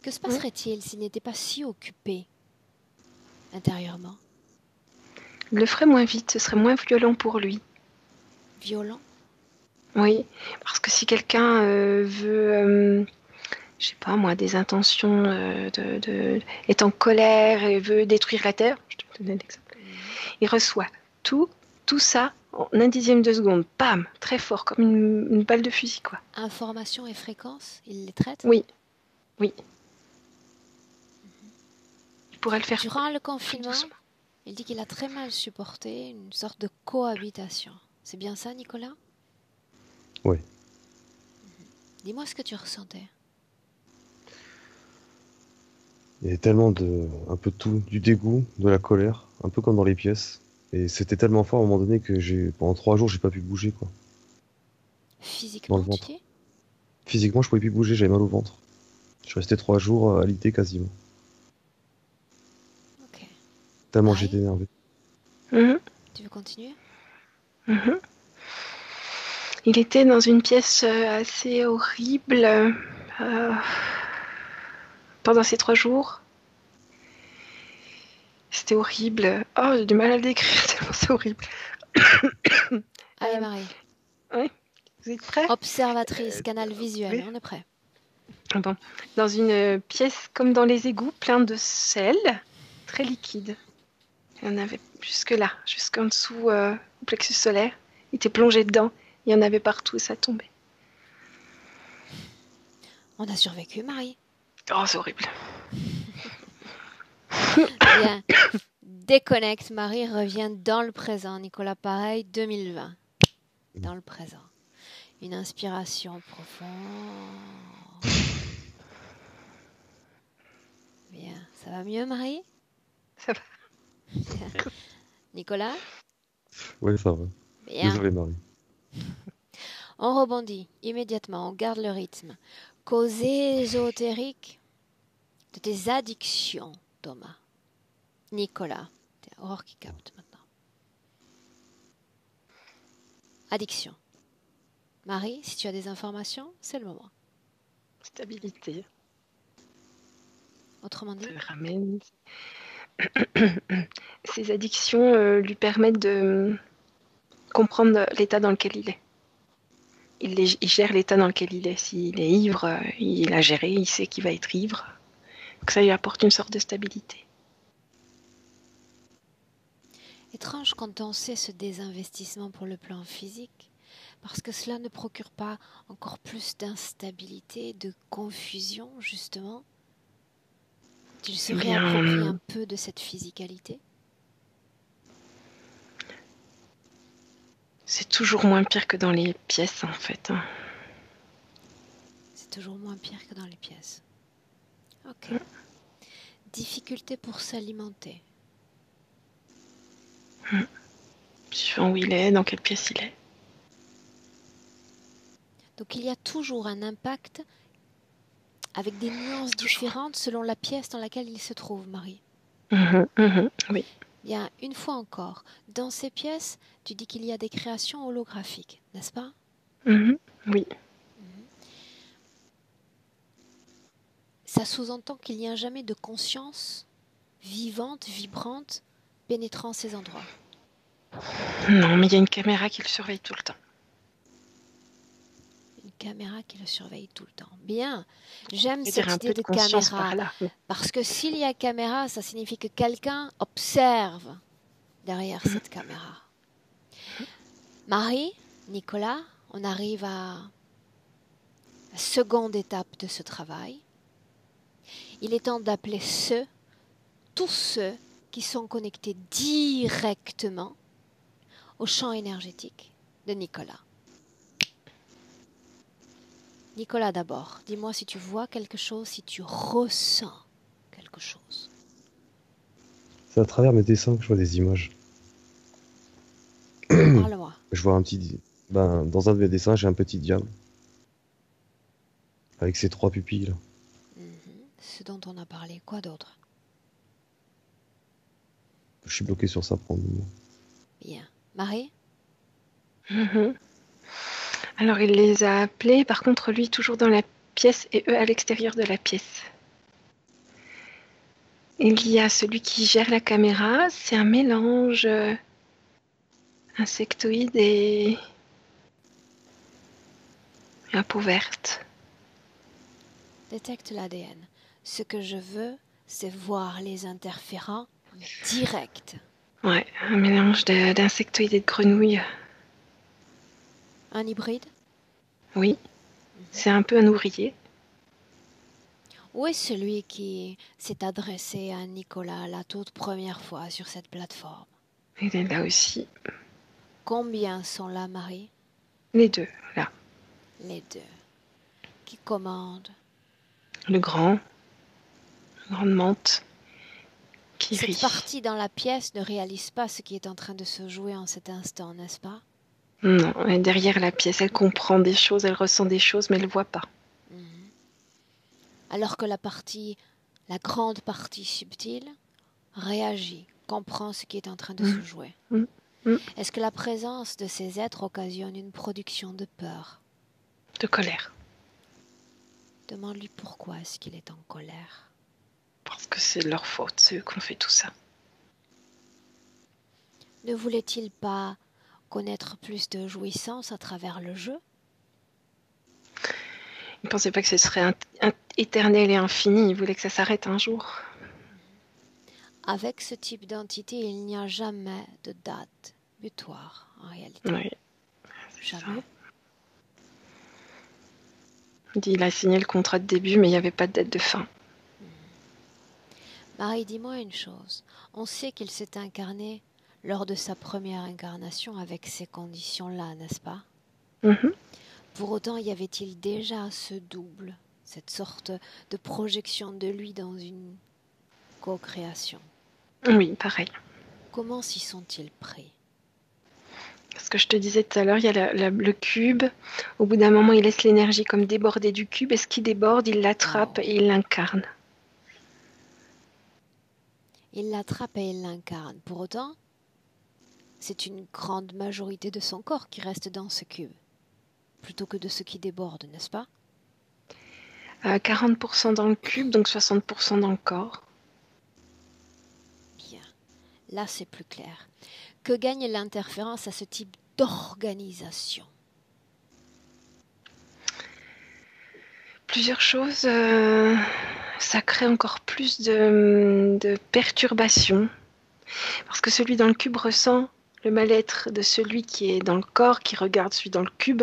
Que se passerait-il s'il n'était pas si occupé intérieurement? Il le ferait moins vite, ce serait moins violent pour lui. Violent? Oui, parce que si quelqu'un veut, je sais pas moi, des intentions, est en colère et veut détruire la Terre, je te donne un exemple, il reçoit tout ça en un dixième de seconde, bam, très fort, comme une balle de fusil, quoi. Information et fréquence, il les traite? Oui, oui. Il pourrait le faire Durant le plus confinement, doucement. il dit qu'il a très mal supporté une sorte de cohabitation. C'est bien ça, Nicolas? Oui. Dis-moi ce que tu ressentais. Il y avait tellement un peu de tout, du dégoût, de la colère, un peu comme dans les pièces. Et c'était tellement fort à un moment donné que pendant 3 jours, j'ai pas pu bouger, quoi. Dans Physiquement, le tu ventre. dis? Physiquement, je pouvais plus bouger, j'avais mal au ventre. Je suis resté 3 jours alité quasiment. Ok. Tellement Marie, j'étais énervé. Mhm, tu veux continuer? mhm. Il était dans une pièce assez horrible pendant ces 3 jours. C'était horrible. Oh, j'ai du mal à le décrire tellement c'est horrible. Allez, Euh, Marie. ouais, vous êtes prêts? Observatrice, canal visuel, Oui. on est prêt. Bon. Dans une pièce comme dans les égouts, plein de sel, très liquide. Il y en avait jusque-là, jusqu'en dessous au plexus solaire. Il était plongé dedans. Il y en avait partout et ça tombait. On a survécu, Marie. Oh, c'est horrible. Bien. Déconnecte, Marie revient dans le présent. Nicolas, pareil, 2020. Dans le présent. Une inspiration profonde. Bien. Ça va mieux, Marie? Ça va. Bien. Nicolas? Ouais, ça va. Bien. Désolé, Marie. On rebondit immédiatement, on garde le rythme. Cause ésotérique de tes addictions, Thomas. Nicolas, c'est Aurore qui capte maintenant. Addiction. Marie, si tu as des informations, c'est le moment. Stabilité. Autrement dit, Ça ramène. Ces addictions lui permettent de comprendre l'état dans lequel il est. Il gère l'état dans lequel il est. S'il est ivre, il a géré, il sait qu'il va être ivre. Donc ça lui apporte une sorte de stabilité. étrange quand on sait ce désinvestissement pour le plan physique, parce que cela ne procure pas encore plus d'instabilité, de confusion, justement. Il se réapproprie un peu de cette physicalité. C'est toujours moins pire que dans les pièces, en fait. C'est toujours moins pire que dans les pièces. Ok. Difficulté pour s'alimenter. Suivant où il est, dans quelle pièce il est. Donc il y a toujours un impact avec des nuances différentes selon la pièce dans laquelle il se trouve, Marie. Oui. Bien, une fois encore, dans ces pièces, tu dis qu'il y a des créations holographiques, n'est-ce pas? Oui. Ça sous-entend qu'il n'y a jamais de conscience vivante, vibrante, pénétrant ces endroits. Non, mais il y a une caméra qui le surveille tout le temps. Une caméra qui le surveille tout le temps. Bien, j'aime Je veux cette dire un idée peu de conscience caméra. par là. Parce que s'il y a caméra, ça signifie que quelqu'un observe derrière cette caméra. Marie, Nicolas, on arrive à la seconde étape de ce travail. Il est temps d'appeler tous ceux qui sont connectés directement au champ énergétique de Nicolas. Nicolas d'abord, dis-moi si tu vois quelque chose, si tu ressens quelque chose. C'est à travers mes dessins que je vois des images. Parle-moi. Je vois un petit. Ben, dans un de mes dessins, j'ai un petit diable. Avec ses 3 pupilles. Ce dont on a parlé, quoi d'autre? Je suis bloqué sur ça pour le moment. Bien. Marie? Alors il les a appelés, par contre lui toujours dans la pièce et eux à l'extérieur de la pièce. Il y a celui qui gère la caméra, c'est un mélange insectoïde et à peau verte. Détecte l'ADN. Ce que je veux, c'est voir les interférents directs. Ouais, un mélange d'insectoïde et de grenouille. Un hybride? Oui, c'est un peu un ouvrier. Où est celui qui s'est adressé à Nicolas la toute première fois sur cette plateforme? Il est là aussi. Combien sont là, Marie? Les deux, là. Les deux. Qui commande? Le grand, la grande menthe, qui Cette rit. partie dans la pièce ne réalise pas ce qui est en train de se jouer en cet instant, n'est-ce pas? Non, elle est derrière la pièce, elle comprend des choses, elle ressent des choses, mais elle ne voit pas. Mhm. Alors que la grande partie subtile, réagit, comprend ce qui est en train de se Mm, jouer. mm, mm. Est-ce que la présence de ces êtres occasionne une production de peur? De colère. Demande-lui pourquoi est-ce qu'il est en colère. Parce que c'est leur faute, c'est eux qui ont fait tout ça. Ne voulait-il pas connaître plus de jouissance à travers le jeu? Ils ne pensaient pas que ce serait éternel et infini, ils voulaient que ça s'arrête un jour. Avec ce type d'entité, il n'y a jamais de date butoir en réalité. Oui, c'est ça. Jamais. Il a signé le contrat de début, mais il n'y avait pas de date de fin. Marie, dis-moi une chose. On sait qu'il s'est incarné lors de sa première incarnation avec ces conditions-là, n'est-ce pas? Mhm. Pour autant, y avait-il déjà ce double, cette sorte de projection de lui dans une co-création? Oui, pareil. Comment s'y sont-ils pris? Ce que je te disais tout à l'heure, il y a le cube. Au bout d'un moment, il laisse l'énergie comme déborder du cube, et ce qui déborde, il l'attrape Oh. et il l'incarne. Il l'attrape et il l'incarne. Pour autant, c'est une grande majorité de son corps qui reste dans ce cube, plutôt que de ce qui déborde, n'est-ce pas? 40% dans le cube, donc 60% dans le corps. Bien. Là, c'est plus clair. Que gagne l'interférence à ce type d'organisation? Plusieurs choses. Ça crée encore plus de perturbations. Parce que celui dans le cube ressent le mal-être de celui qui est dans le corps, qui regarde celui dans le cube.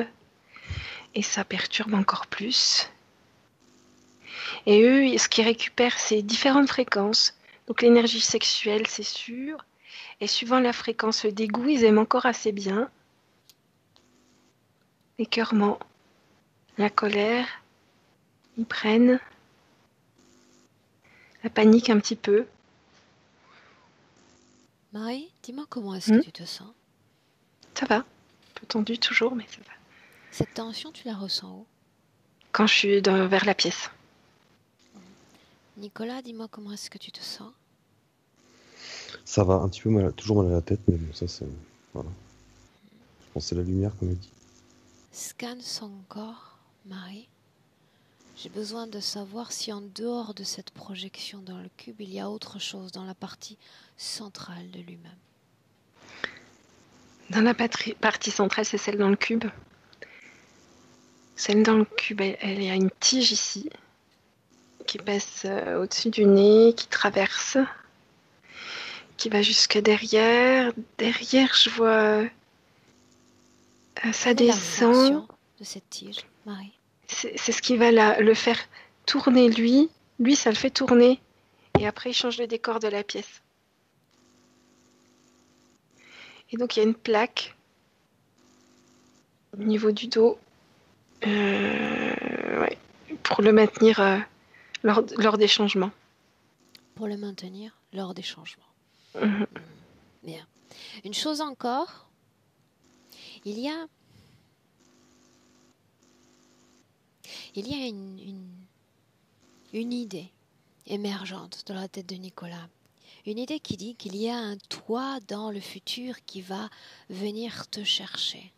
Et ça perturbe encore plus. Et eux, ce qu'ils récupèrent, c'est différentes fréquences. Donc l'énergie sexuelle, c'est sûr. Et suivant la fréquence, le dégoût, ils aiment encore assez bien. L'écœurement, la colère, ils prennent. La panique un petit peu. Marie, dis-moi comment est-ce que tu te sens? Ça va. Un peu tendu toujours, mais ça va. Cette tension, tu la ressens où? Quand je suis vers la pièce. Nicolas, dis-moi comment est-ce que tu te sens? Ça va, un petit peu mal, toujours mal à la tête, mais bon, ça c'est. Voilà. Je pense que c'est la lumière, comme elle dit. Scanne son corps, Marie. J'ai besoin de savoir si en dehors de cette projection dans le cube, il y a autre chose dans la partie centrale de lui-même. Dans la partie centrale, c'est celle dans le cube. Celle dans le cube, elle a une tige ici qui passe au-dessus du nez, qui traverse, qui va jusque derrière. Derrière, je vois ça Quelle est la descend. fonction de cette tige, Marie? C'est ce qui va le faire tourner lui. Lui, ça le fait tourner. Et après, il change le décor de la pièce. Et donc, il y a une plaque au niveau du dos ouais, pour le maintenir lors des changements. Pour le maintenir lors des changements. Mhm. Bien. Une chose encore, il y a une idée émergente dans la tête de Nicolas. Une idée qui dit qu'il y a un toi dans le futur qui va venir te chercher.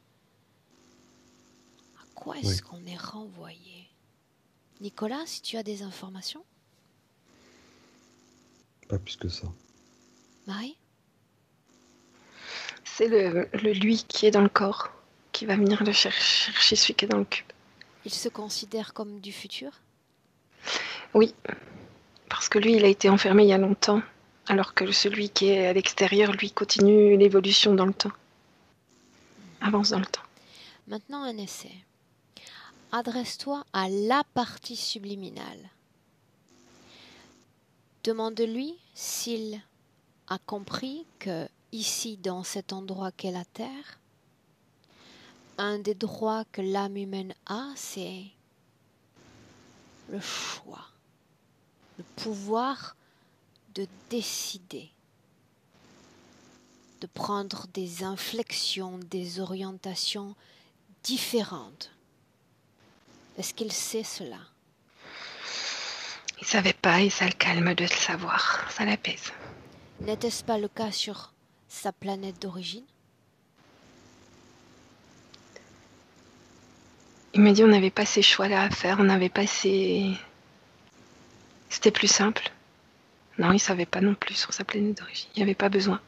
À quoi est-ce qu'on est renvoyé? Nicolas, si tu as des informations? Pas plus que ça. Marie? C'est le lui qui est dans le corps qui va venir le chercher celui qui est dans le cube. Il se considère comme du futur? Oui, parce que lui, il a été enfermé il y a longtemps, alors que celui qui est à l'extérieur, lui, continue l'évolution dans le temps. Avance dans le temps. Maintenant, un essai. Adresse-toi à la partie subliminale. Demande-lui s'il a compris que ici, dans cet endroit qu'est la Terre, un des droits que l'âme humaine a, c'est le choix, le pouvoir de décider, de prendre des inflexions, des orientations différentes. Est-ce qu'il sait cela? Il savait pas et ça le calme de le savoir. Ça l'apaise. N'était-ce pas le cas sur sa planète d'origine? Il m'a dit on n'avait pas ces choix-là à faire, on n'avait pas ces... C'était plus simple. Non, il savait pas non plus sur sa planète d'origine. Il n'y avait pas besoin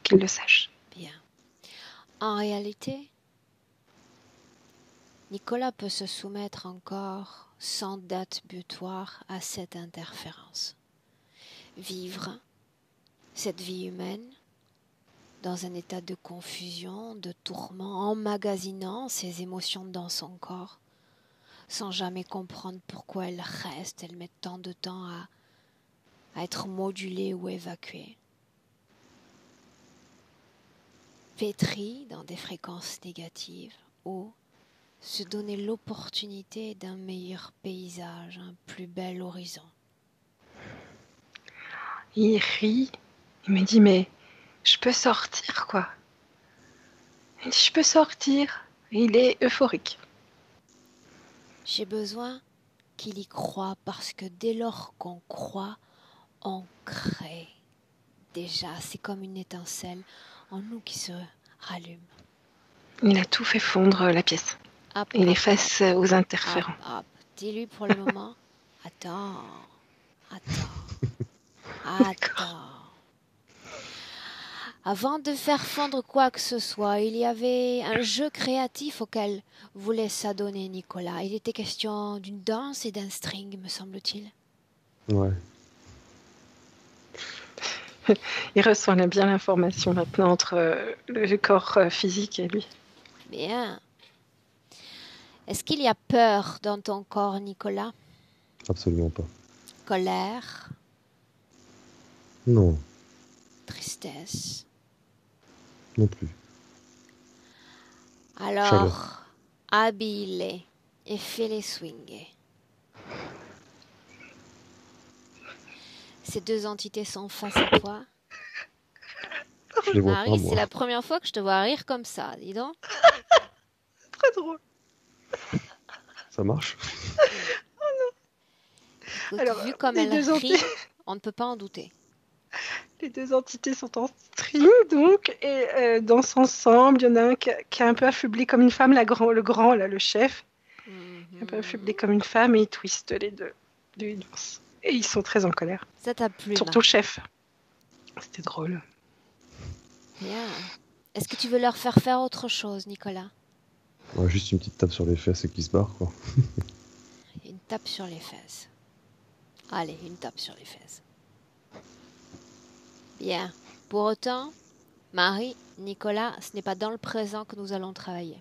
qu'il le sache. Bien. En réalité, Nicolas peut se soumettre encore sans date butoir à cette interférence. Vivre cette vie humaine dans un état de confusion, de tourment, emmagasinant ses émotions dans son corps, sans jamais comprendre pourquoi elles restent, elles mettent tant de temps à être modulées ou évacuées. Pétries dans des fréquences négatives ou se donner l'opportunité d'un meilleur paysage, un plus bel horizon. Il rit. Il me dit mais je peux sortir quoi. Il dit je peux sortir. Et il est euphorique. J'ai besoin qu'il y croie parce que dès lors qu'on croit, on crée. Déjà, c'est comme une étincelle en nous qui se rallume. Il a tout fait fondre la pièce. Hop, Il hop, est face aux interférents. hop. Dis-lui pour le moment, attends. Avant de faire fondre quoi que ce soit, il y avait un jeu créatif auquel voulait s'adonner Nicolas. Il était question d'une danse et d'un string, me semble-t-il. Ouais. Il reçoit bien l'information maintenant entre le corps physique et lui. Bien. Est-ce qu'il y a peur dans ton corps, Nicolas? Absolument pas. Colère? Non, Tristesse? non plus. Alors, Chaleur. habille-les et fais-les swinger. Ces deux entités sont face à toi. Je les vois Marie, pas, c'est moi. la première fois que je te vois rire comme ça, dis donc. Très drôle. Ça marche? Écoute, Alors, vu comme les elle deux rit, on ne peut pas en douter. Les deux entités sont en string, donc, et dansent ensemble. Il y en a un qui est un peu affublé comme une femme, le grand, là, le chef. Un peu affublé comme une femme, et ils twistent les deux. Ils dansent. Et ils sont très en colère. Ça t'a plu, Surtout le Marie? chef. C'était drôle. Bien. Est-ce que tu veux leur faire autre chose, Nicolas? Ouais, juste une petite tape sur les fesses et qu'ils se barrent, quoi. Une tape sur les fesses. Allez, une tape sur les fesses. Bien. Pour autant, Marie, Nicolas, ce n'est pas dans le présent que nous allons travailler.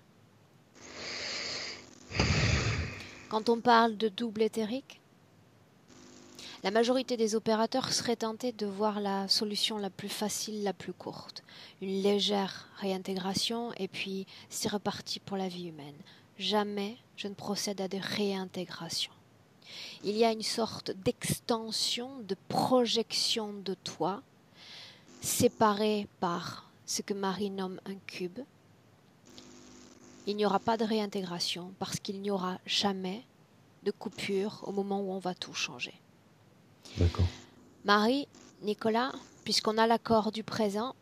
Quand on parle de double éthérique, la majorité des opérateurs seraient tentés de voir la solution la plus facile, la plus courte. Une légère réintégration et puis c'est reparti pour la vie humaine. Jamais je ne procède à des réintégrations. Il y a une sorte d'extension, de projection de toi, séparée par ce que Marie nomme un cube. Il n'y aura pas de réintégration parce qu'il n'y aura jamais de coupure au moment où on va tout changer. D'accord. Marie, Nicolas, puisqu'on a l'accord du présent,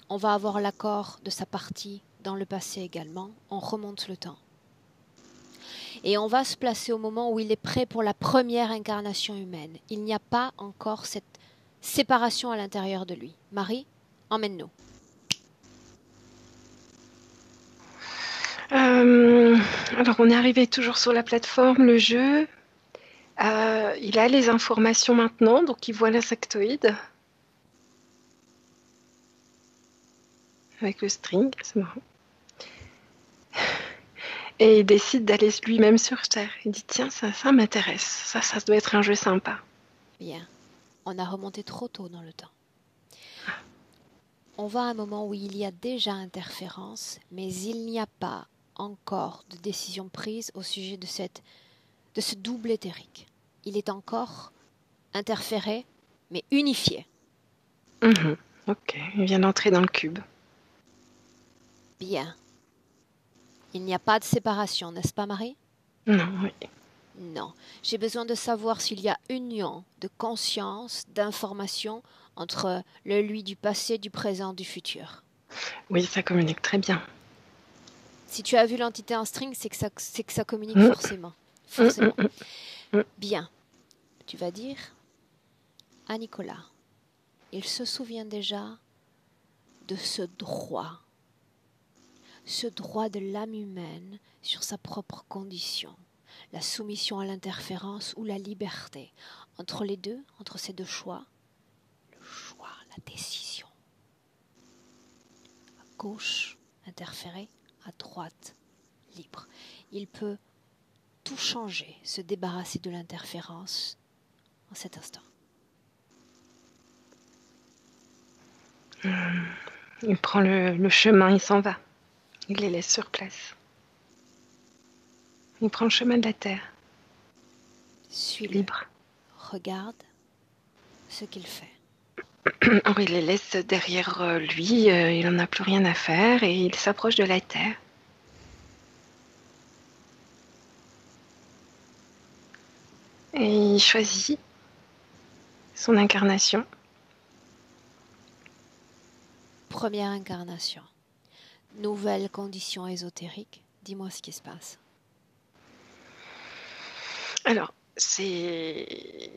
on va avoir l'accord de sa partie dans le passé également. On remonte le temps. Et on va se placer au moment où il est prêt pour la première incarnation humaine. Il n'y a pas encore cette séparation à l'intérieur de lui. Marie, emmène-nous. Alors, on est arrivé toujours sur la plateforme, le jeu. Il a les informations maintenant, donc il voit l'insectoïde. Avec le string, c'est marrant. Et il décide d'aller lui-même sur Terre. Il dit tiens, ça m'intéresse. Ça doit être un jeu sympa. Bien. On a remonté trop tôt dans le temps. On va à un moment où il y a déjà interférence, mais il n'y a pas encore de décision prise au sujet de ce double éthérique. Il est encore interféré, mais unifié. Ok, il vient d'entrer dans le cube. Bien. Il n'y a pas de séparation, n'est-ce pas, Marie? Non, oui. Non. J'ai besoin de savoir s'il y a union de conscience, d'information entre le lui du passé, du présent, du futur. Oui, ça communique très bien. Si tu as vu l'entité en string, c'est que ça communique Mm. forcément. Forcément. Mm. Bien. Tu vas dire à Nicolas, il se souvient déjà de ce droit de l'âme humaine sur sa propre condition, la soumission à l'interférence ou la liberté. Entre les deux, entre ces deux choix, le choix, la décision. À gauche, interférer, à droite, libre. Il peut tout changer, se débarrasser de l'interférence en cet instant. Il prend le chemin, il s'en va. Il les laisse sur place. Il prend le chemin de la terre, Suis-le, libre. regarde ce qu'il fait. Or, il les laisse derrière lui, il n'en a plus rien à faire et il s'approche de la terre. Et il choisit son incarnation. Première incarnation. Nouvelle condition ésotérique. Dis-moi ce qui se passe. Alors, c'est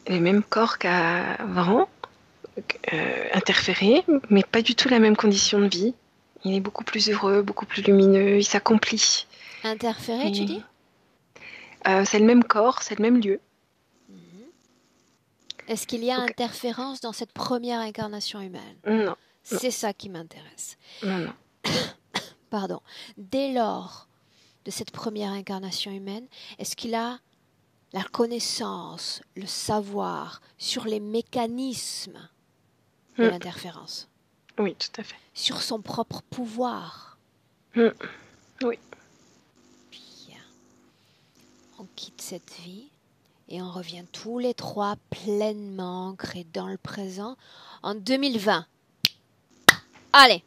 le même corps qu'avant, interféré, mais pas du tout la même condition de vie. Il est beaucoup plus heureux, beaucoup plus lumineux, il s'accomplit. Interféré, tu dis? C'est le même corps, c'est le même lieu. Est-ce qu'il y a Donc, interférence dans cette première incarnation humaine? non, C'est ça qui m'intéresse. non. Pardon. Dès lors de cette première incarnation humaine, est-ce qu'il a la connaissance, le savoir sur les mécanismes de l'interférence? Oui, tout à fait. Sur son propre pouvoir? Oui. Bien. On quitte cette vie et on revient tous les trois pleinement ancrés dans le présent en 2020. Allez!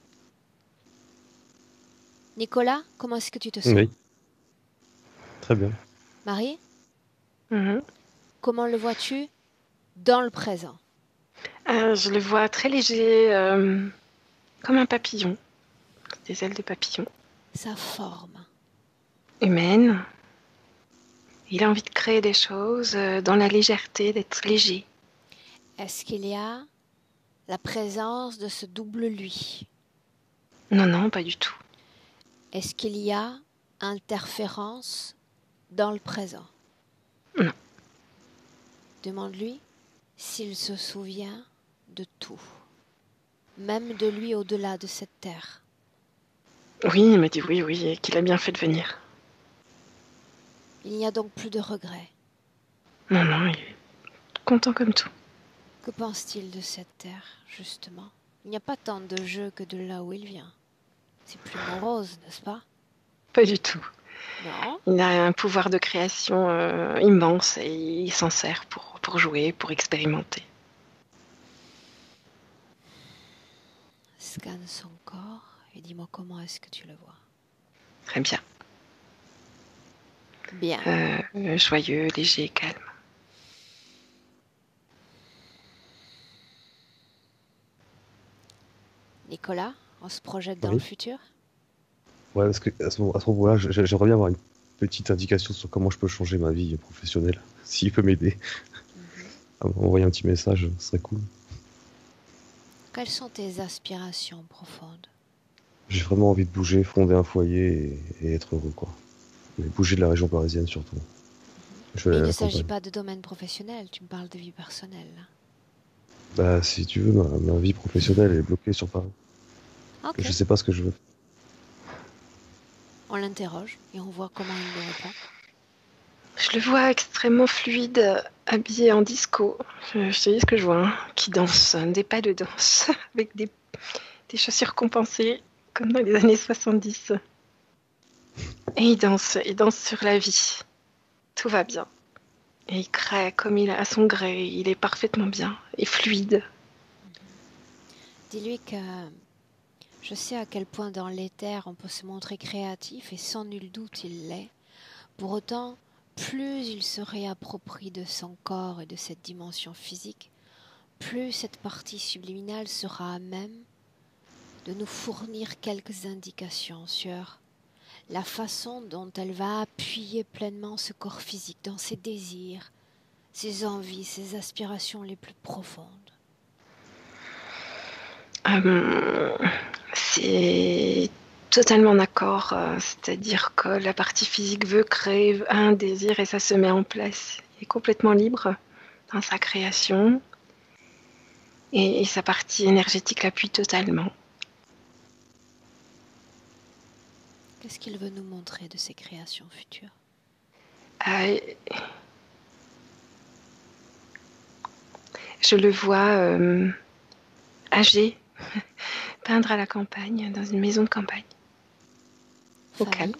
Nicolas, comment est-ce que tu te sens? Oui. Très bien. Marie, Mhm. comment le vois-tu dans le présent? Je le vois très léger, comme un papillon, des ailes de papillon, Sa forme. humaine. Il a envie de créer des choses dans la légèreté, d'être léger. Est-ce qu'il y a la présence de ce double lui? Non, non, pas du tout. Est-ce qu'il y a interférence dans le présent? Non. Demande-lui s'il se souvient de tout, même de lui au-delà de cette terre. Oui, il m'a dit oui, oui, et qu'il a bien fait de venir. Il n'y a donc plus de regrets. Non, non, il est content comme tout. Que pense-t-il de cette terre, justement? Il n'y a pas tant de jeu que de là où il vient. C'est plus morose, n'est-ce pas? Pas du tout. Non? Il a un pouvoir de création immense et il s'en sert pour jouer, pour expérimenter. Scanne son corps et dis-moi comment est-ce que tu le vois. Très bien. Bien. Joyeux, léger, calme. Nicolas, on se projette dans Oui. le futur? Ouais, parce que à ce moment-là, j'aimerais bien avoir une petite indication sur comment je peux changer ma vie professionnelle. S'il peut m'aider, à m'envoyer un petit message, ce serait cool. Quelles sont tes aspirations profondes? J'ai vraiment envie de bouger, fonder un foyer et être heureux, quoi. Mais bouger de la région parisienne surtout. Je vais Il aller à ne la s'agit campagne. pas de domaine professionnel, tu me parles de vie personnelle. Là. Bah, si tu veux, ma vie professionnelle est bloquée sur Paris. Ok, Je sais pas ce que je veux. on l'interroge et on voit comment il nous répond. Je le vois extrêmement fluide, habillé en disco. Je te dis ce que je vois, hein, qui danse, des pas de danse, avec des chaussures compensées, comme dans les années 70. Et il danse sur la vie. Tout va bien. Et il crée comme il a à son gré, il est parfaitement bien et fluide. Dis-lui que Je sais à quel point dans l'éther on peut se montrer créatif et sans nul doute il l'est. Pour autant, plus il se réapproprie de son corps et de cette dimension physique, plus cette partie subliminale sera à même de nous fournir quelques indications sur la façon dont elle va appuyer pleinement ce corps physique dans ses désirs, ses envies, ses aspirations les plus profondes. C'est totalement d'accord. C'est-à-dire que la partie physique veut créer un désir et ça se met en place. Il est complètement libre dans sa création et sa partie énergétique l'appuie totalement. Qu'est-ce qu'il veut nous montrer de ses créations futures? Je le vois âgé, peindre à la campagne, dans une maison de campagne, au calme.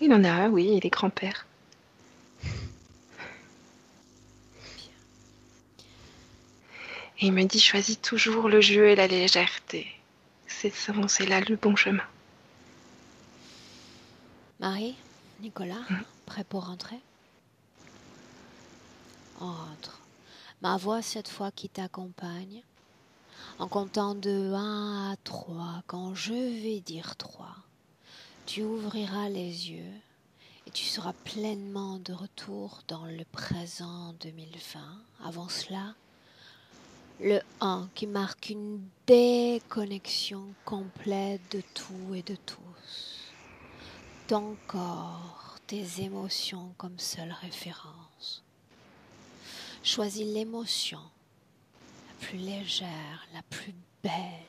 Il en a un, oui, il est grand-père. Et il me dit, choisis toujours le jeu et la légèreté. C'est là le bon chemin. Marie, Nicolas, prêt pour rentrer? Entre. Ma voix cette fois qui t'accompagne, en comptant de 1 à 3, quand je vais dire 3, tu ouvriras les yeux et tu seras pleinement de retour dans le présent 2020. Avant cela, le 1 qui marque une déconnexion complète de tout et de tous. Ton corps, tes émotions comme seule référence. Choisis l'émotion la plus légère, la plus belle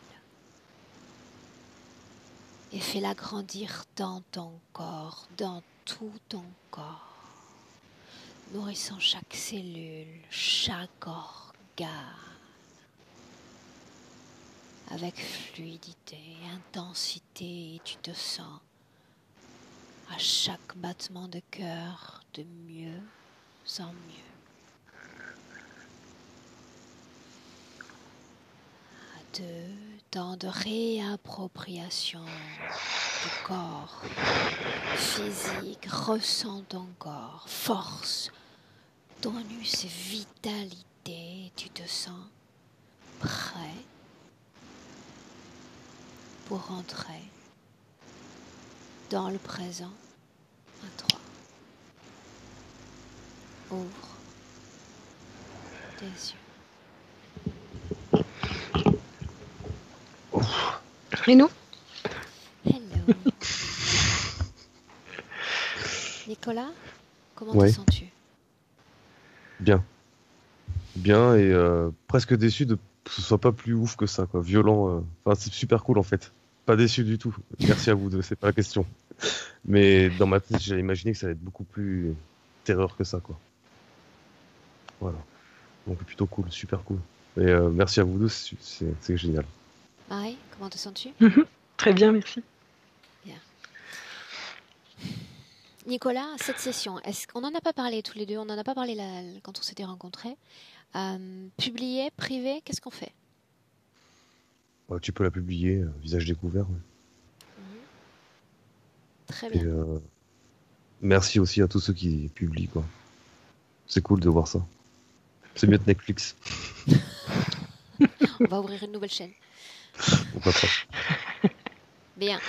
et fais-la grandir dans ton corps, dans tout ton corps, nourrissant chaque cellule, chaque organe, avec fluidité, intensité, et tu te sens à chaque battement de cœur de mieux en mieux. Temps de réappropriation du corps physique, ressens ton corps, force, tonus, vitalité, tu te sens prêt pour rentrer dans le présent. 1, 3. Ouvre tes yeux. Et nous? Hello. Nicolas, comment te sens-tu? Bien. Bien et presque déçu de que ce soit pas plus ouf que ça, quoi. Violent. Enfin, c'est super cool en fait. Pas déçu du tout. Merci à vous deux, c'est pas la question. Mais dans ma tête, j'ai imaginé que ça allait être beaucoup plus terreur que ça, quoi. Voilà. Donc plutôt cool, super cool. Et merci à vous deux, c'est génial. Marie, comment te sens-tu? Très bien, merci. Bien. Nicolas, cette session, est-ce qu'on n'en a pas parlé tous les deux? On n'en a pas parlé quand on s'était rencontrés. Publié, privé, qu'est-ce qu'on fait? Ouais, tu peux la publier, visage découvert. Ouais. Très bien. Et, merci aussi à tous ceux qui publient, quoi. C'est cool de voir ça. C'est mieux que Netflix. On va ouvrir une nouvelle chaîne. Bien.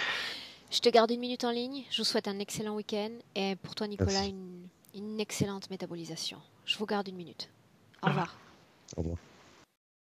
Je te garde 1 minute en ligne. Je vous souhaite un excellent week-end. Et pour toi, Nicolas, une excellente métabolisation. Je vous garde 1 minute. Au revoir. Au revoir.